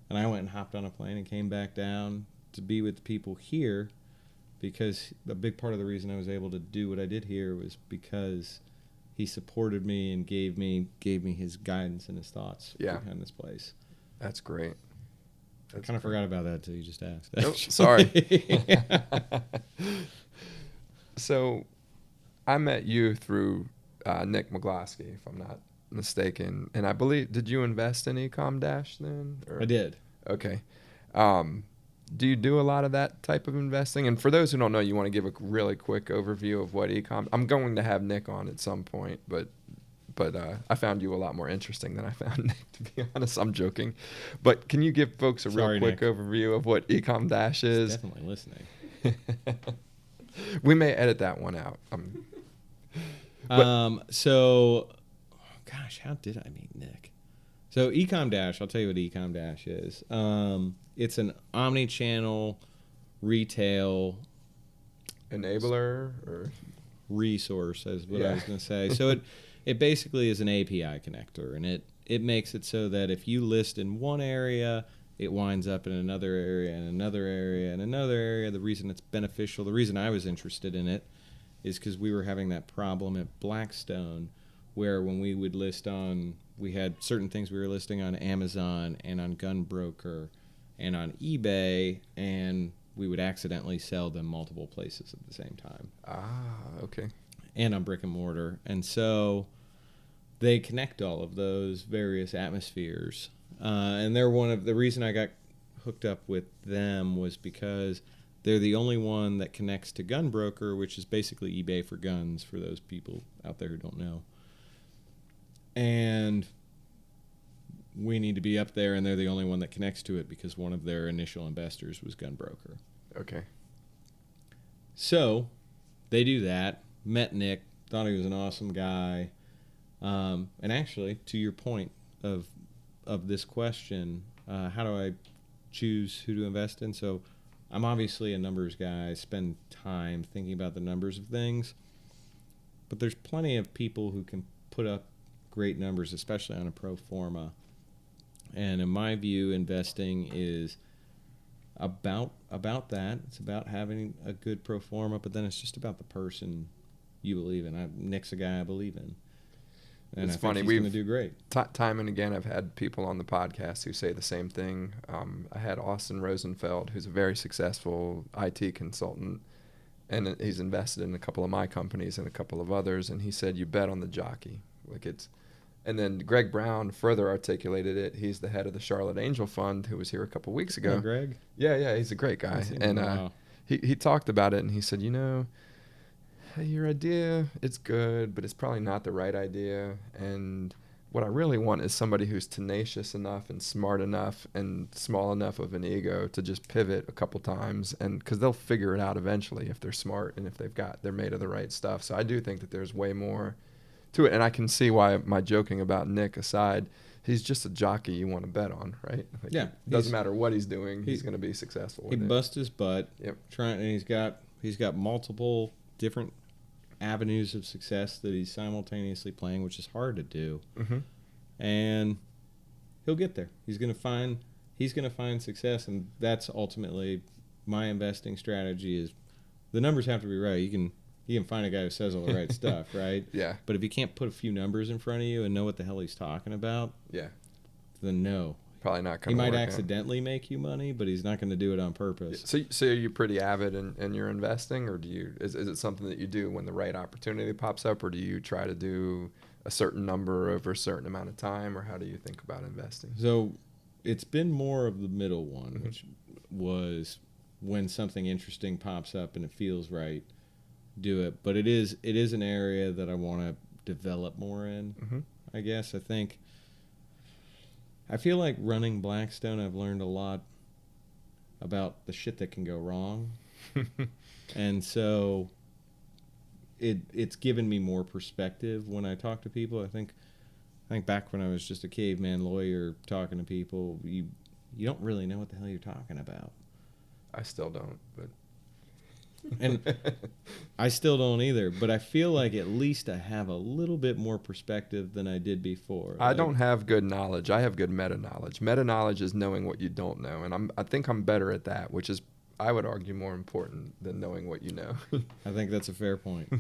And I went and hopped on a plane and came back down to be with the people here, because a big part of the reason I was able to do what I did here was because he supported me and gave me his guidance and his thoughts behind this place. That's great. I kind of forgot about that until you just asked. Oh, sorry. So I met you through Nick McGlosky, if I'm not mistaken. And I believe, did you invest in Ecom Dash then? Or? I did. Okay. Do you do a lot of that type of investing? And for those who don't know, you want to give a really quick overview of what Ecom. I'm going to have Nick on at some point, but I found you a lot more interesting than I found Nick, to be honest. I'm joking. But can you give folks a real quick overview of what Ecom Dash is? He's definitely listening. We may edit that one out. So, gosh, how did I meet Nick? So Ecom Dash, I'll tell you what Ecom Dash is. It's an omni-channel retail enabler or resource, is what I was going to say. So it basically is an API connector, and it makes it so that if you list in one area, it winds up in another area and another area and another area. The reason it's beneficial, the reason I was interested in it, is because we were having that problem at Blackstone, where when we would list on, we had certain things we were listing on Amazon and on Gunbroker and on eBay, and we would accidentally sell them multiple places at the same time. Ah, okay. And on brick and mortar. And so they connect all of those various atmospheres. And they're one of the reason I got hooked up with them was because they're the only one that connects to Gunbroker, which is basically eBay for guns, for those people out there who don't know. And we need to be up there, and they're the only one that connects to it because one of their initial investors was Gunbroker. Okay. So they do that. Met Nick, thought he was an awesome guy. And actually, to your point of this question, how do I choose who to invest in? So I'm obviously a numbers guy. I spend time thinking about the numbers of things. But there's plenty of people who can put up great numbers, especially on a pro forma. And in my view, investing is about that. It's about having a good pro forma, but then it's just about the person you believe in. Nick's a guy I believe in. And it's I funny. think he's going to do great. Time and again, I've had people on the podcast who say the same thing. I had Austin Rosenfeld, who's a very successful IT consultant, and he's invested in a couple of my companies and a couple of others, and he said, you bet on the jockey. And then Greg Brown further articulated it. He's the head of the Charlotte Angel Fund, who was here a couple of weeks ago. Oh, Greg? Yeah, he's a great guy. And wow. he talked about it, and he said, your idea, it's good, but it's probably not the right idea. And what I really want is somebody who's tenacious enough and smart enough and small enough of an ego to just pivot a couple times, and because they'll figure it out eventually if they're smart and if they're made of the right stuff. So I do think that there's way more to it, and I can see why my joking about Nick aside, he's just a jockey you want to bet on, right? Yeah, it doesn't matter what he's doing, he's going to be successful with it. He busts his butt. Yep. And he's got multiple different avenues of success that he's simultaneously playing, which is hard to do. Mm-hmm. And he'll get there. He's going to find success, and that's ultimately my investing strategy. Is the numbers have to be right. You can find a guy who says all the right stuff, right? Yeah. But if he can't put a few numbers in front of you and know what the hell he's talking about, then no. Probably not going to work. He might accidentally make you money, but he's not going to do it on purpose. So are you pretty avid in your investing, or is it something that you do when the right opportunity pops up, or do you try to do a certain number over a certain amount of time, or how do you think about investing? So it's been more of the middle one, which was when something interesting pops up and it feels right, do it. But it is an area that I want to develop more in, I guess. I feel like running Blackstone, I've learned a lot about the shit that can go wrong. And so it's given me more perspective when I talk to people. I think back when I was just a caveman lawyer talking to people, you don't really know what the hell you're talking about. I still don't, but And I still don't either, but I feel like at least I have a little bit more perspective than I did before. I don't have good knowledge. I have good meta-knowledge. Meta-knowledge is knowing what you don't know, and I think I'm better at that, which is, I would argue, more important than knowing what you know. I think that's a fair point.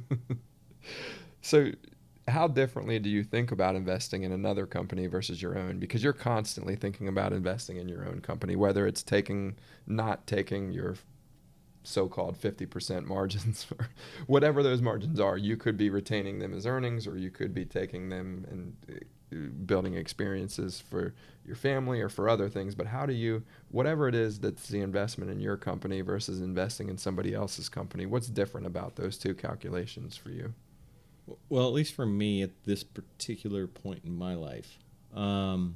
So how differently do you think about investing in another company versus your own? Because you're constantly thinking about investing in your own company, whether it's not taking your so-called 50% margins or whatever those margins are. You could be retaining them as earnings, or you could be taking them and building experiences for your family or for other things. But how do you, whatever it is that's the investment in your company versus investing in somebody else's company, what's different about those two calculations for you? Well, at least for me at this particular point in my life, when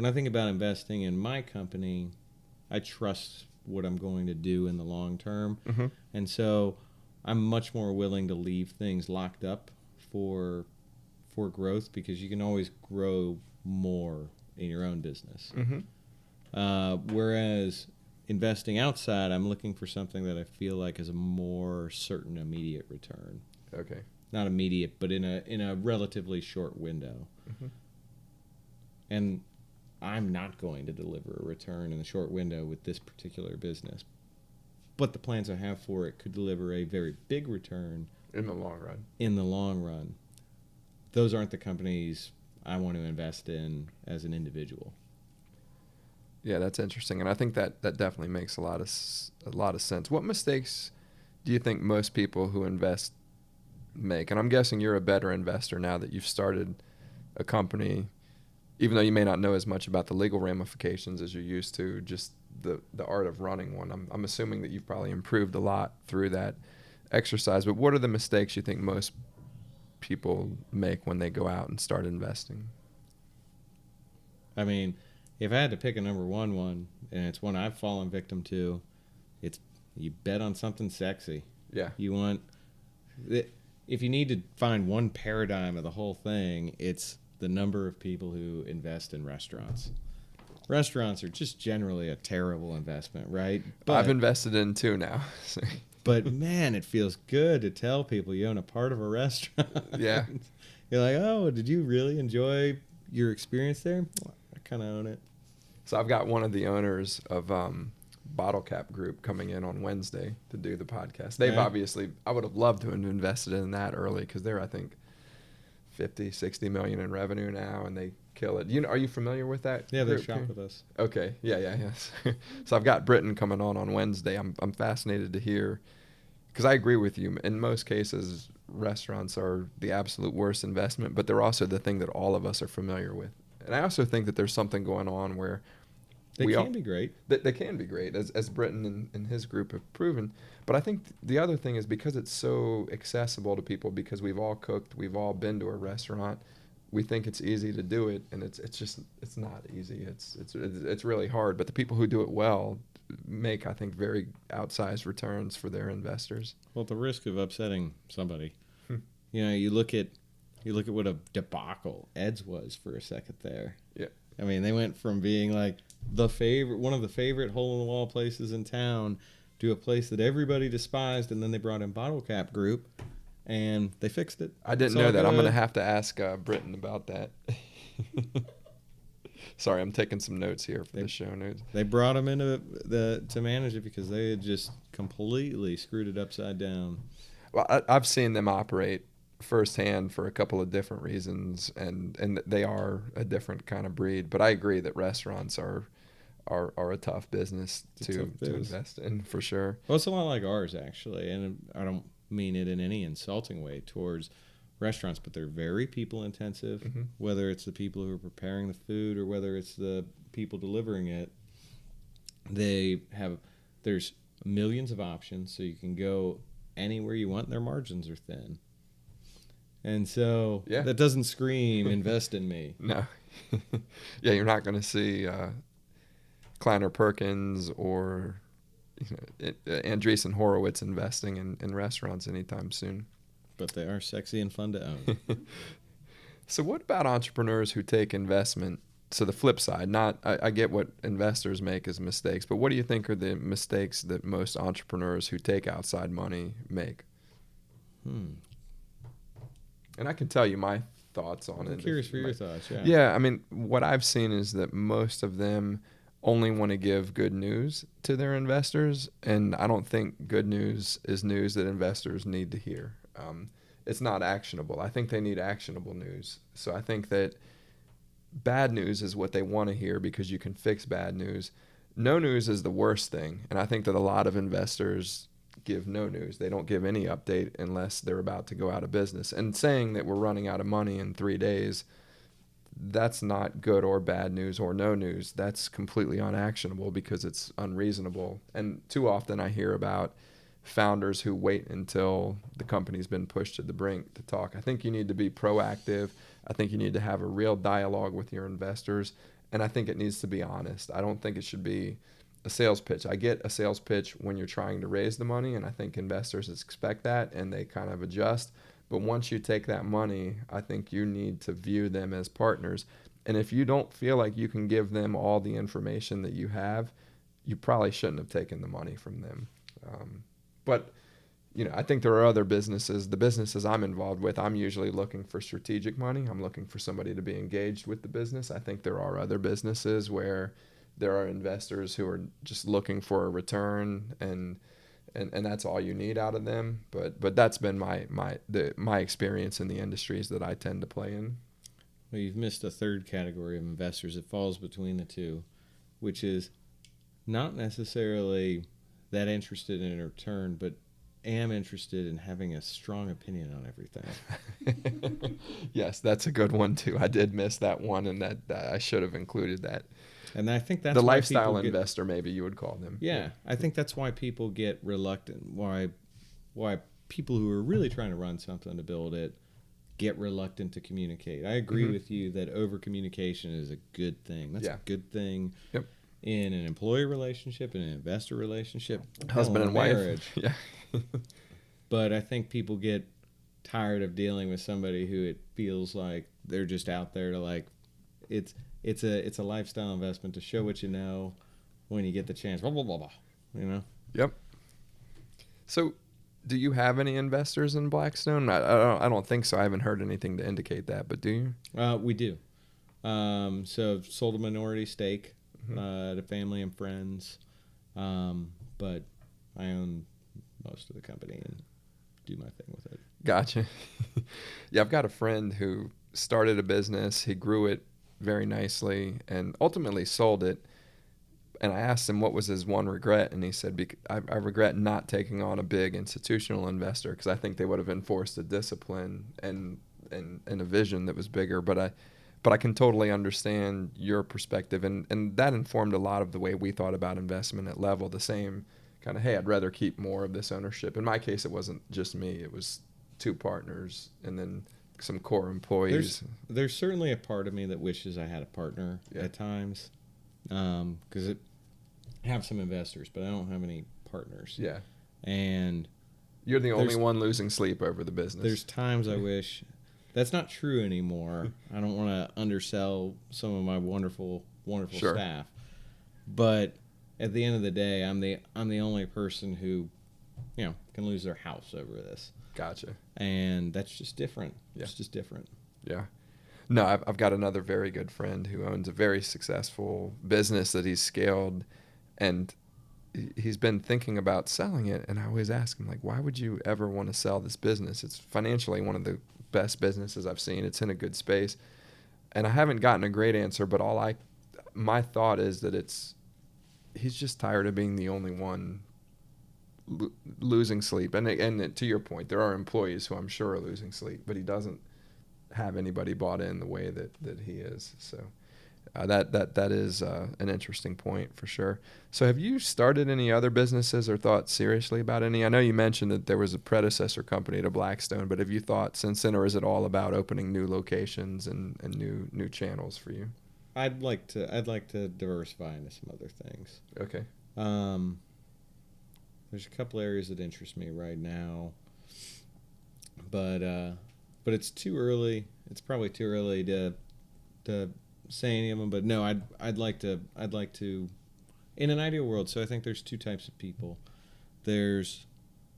I think about investing in my company, I trust what I'm going to do in the long term. Mm-hmm. And so I'm much more willing to leave things locked up for growth, because you can always grow more in your own business. Mm-hmm. Whereas investing outside, I'm looking for something that I feel like is a more certain immediate return. Okay. Not immediate, but in a relatively short window. Mm-hmm. And I'm not going to deliver a return in a short window with this particular business. But the plans I have for it could deliver a very big return In the long run. in the long run. Those aren't the companies I want to invest in as an individual. Yeah, that's interesting, and I think that definitely makes a lot of sense. What mistakes do you think most people who invest make? And I'm guessing you're a better investor now that you've started a company, even though you may not know as much about the legal ramifications as you used to, just the art of running one. I'm assuming that you've probably improved a lot through that exercise. But what are the mistakes you think most people make when they go out and start investing? I mean, if I had to pick a number one, and it's one I've fallen victim to, it's you bet on something sexy. Yeah. You want, if you need to find one paradigm of the whole thing, it's the number of people who invest in restaurants. Restaurants are just generally a terrible investment, right? But I've invested in two now. But man, it feels good to tell people you own a part of a restaurant. Yeah. You're like, oh, did you really enjoy your experience there? Well, I kind of own it. So I've got one of the owners of Bottle Cap Group coming in on Wednesday to do the podcast. They've obviously, I would have loved to have invested in that early, because they're, I think, 50, 60 million in revenue now, and they kill it. Are you familiar with that? Yeah, they group? shop with us. Okay. Yes. So I've got Britton coming on Wednesday. I'm fascinated to hear, because I agree with you. In most cases, restaurants are the absolute worst investment, but they're also the thing that all of us are familiar with. And I also think that there's something going on where They can be great. They can be great, as Britton and his group have proven. But I think the other thing is, because it's so accessible to people, because we've all cooked, we've all been to a restaurant, we think it's easy to do it, and it's not easy. It's really hard. But the people who do it well make, I think, very outsized returns for their investors. Well, at the risk of upsetting somebody, you look at what a debacle Ed's was for a second there. Yeah. I mean, they went from being like one of the favorite hole-in-the-wall places in town to a place that everybody despised, and then they brought in Bottle Cap Group, and they fixed it. I didn't know that. I'm going to have to ask Britton about that. Sorry, I'm taking some notes here for the show notes. They brought him into to manage it because they had just completely screwed it upside down. Well, I've seen them operate firsthand for a couple of different reasons, and they are a different kind of breed. But I agree that restaurants are a tough business to invest in, for sure. Well, it's a lot like ours, actually, and I don't mean it in any insulting way towards restaurants, but they're very people intensive, whether it's the people who are preparing the food or whether it's the people delivering it. There's millions of options, so you can go anywhere you want, and their margins are thin. And so that doesn't scream, invest in me. No. Yeah, you're not going to see Kleiner Perkins or Andreessen Horowitz investing in restaurants anytime soon. But they are sexy and fun to own. So what about entrepreneurs who take investment so the flip side, I get what investors make as mistakes, but what do you think are the mistakes that most entrepreneurs who take outside money make? And I can tell you my thoughts on it. I'm curious for your thoughts. Yeah. Yeah, I mean, what I've seen is that most of them only want to give good news to their investors, and I don't think good news is news that investors need to hear. It's not actionable. I think they need actionable news. So I think that bad news is what they want to hear because you can fix bad news. No news is the worst thing, and I think that a lot of investors give no news. They don't give any update unless they're about to go out of business. And saying that we're running out of money in 3 days, that's not good or bad news or no news. That's completely unactionable because it's unreasonable. And too often I hear about founders who wait until the company's been pushed to the brink to talk. I think you need to be proactive. I think you need to have a real dialogue with your investors. And I think it needs to be honest. I don't think it should be a sales pitch. I get a sales pitch when you're trying to raise the money, and I think investors expect that and they kind of adjust. But once you take that money, I think you need to view them as partners. And if you don't feel like you can give them all the information that you have, you probably shouldn't have taken the money from them. But I think there are other businesses. The businesses I'm involved with, I'm usually looking for strategic money. I'm looking for somebody to be engaged with the business. I think there are other businesses where there are investors who are just looking for a return, and that's all you need out of them. But that's been my experience in the industries that I tend to play in. Well, you've missed a third category of investors. It falls between the two, which is not necessarily that interested in a return, but am interested in having a strong opinion on everything. Yes, that's a good one too. I did miss that one, and that I should have included that. And I think that's the why lifestyle investor, maybe you would call them. Yeah, I think that's why people get reluctant. Why people who are really trying to run something to build it get reluctant to communicate. I agree with you that over communication is a good thing. That's a good thing. Yep. In an employee relationship, in an investor relationship, husband and marriage. Wife. Yeah. But I think people get tired of dealing with somebody who it feels like they're just out there to like, it's a lifestyle investment to show what you know when you get the chance. Blah, blah, blah, blah, Yep. So, do you have any investors in Blackstone? I don't think so. I haven't heard anything to indicate that, but do you? We do. So I've sold a minority stake to family and friends, but I own most of the company and do my thing with it. Gotcha. Yeah, I've got a friend who started a business. He grew it very nicely and ultimately sold it. And I asked him what was his one regret, and he said, I regret not taking on a big institutional investor because I think they would have enforced a discipline and a vision that was bigger. But I can totally understand your perspective, and that informed a lot of the way we thought about investment at Level. The same kind of, hey, I'd rather keep more of this ownership. In my case, it wasn't just me. It was 2 partners and then some core employees. There's certainly a part of me that wishes I had a partner at times, because I have some investors, but I don't have any partners. Yeah. And you're the only one losing sleep over the business. There's times I wish that's not true anymore. I don't want to undersell some of my wonderful staff, but at the end of the day, I'm the only person who, can lose their house over this. Gotcha. And that's just different. Yeah. It's just different. Yeah. No, I've got another very good friend who owns a very successful business that he's scaled, and he's been thinking about selling it. And I always ask him, like, why would you ever want to sell this business? It's financially one of the best businesses I've seen. It's in a good space. And I haven't gotten a great answer, but my thought is that he's just tired of being the only one losing sleep. And to your point, there are employees who I'm sure are losing sleep, but he doesn't have anybody bought in the way that he is. So that is an interesting point for sure. So have you started any other businesses or thought seriously about any? I know you mentioned that there was a predecessor company to Blackstone, but have you thought since then, or is it all about opening new locations and new channels for you? I'd like to diversify into some other things. Okay. There's a couple areas that interest me right now, but it's too early. It's probably too early to say any of them, but no, I'd like to in an ideal world. So I think there's two types of people. There's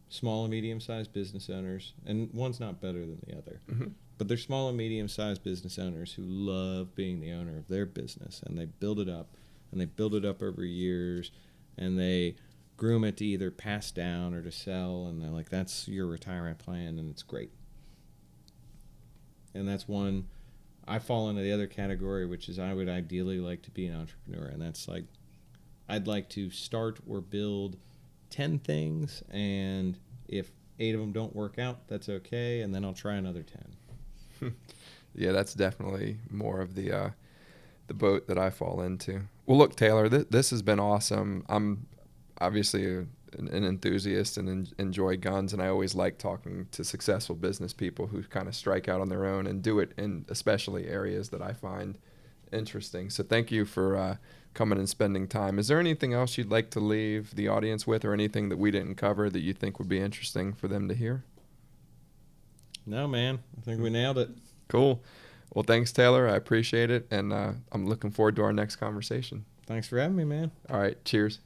small and medium-sized business owners, and one's not better than the other. Mm-hmm. But they're small and medium-sized business owners who love being the owner of their business, and they build it up, over years, and they groom it to either pass down or to sell, and they're like, that's your retirement plan, and it's great. And that's one. I fall into the other category, which is I would ideally like to be an entrepreneur, and that's like I'd like to start or build 10 things, and if 8 of them don't work out, that's okay, and then I'll try another 10. Yeah, that's definitely more of the boat that I fall into. Well, look, Taylor, this has been awesome. I'm obviously an enthusiast and enjoy guns, and I always like talking to successful business people who kind of strike out on their own and do it in especially areas that I find interesting. So thank you for coming and spending time. Is there anything else you'd like to leave the audience with, or anything that we didn't cover that you think would be interesting for them to hear? No, man. I think we nailed it. Cool. Well, thanks, Taylor. I appreciate it, and I'm looking forward to our next conversation. Thanks for having me, man. All right. Cheers.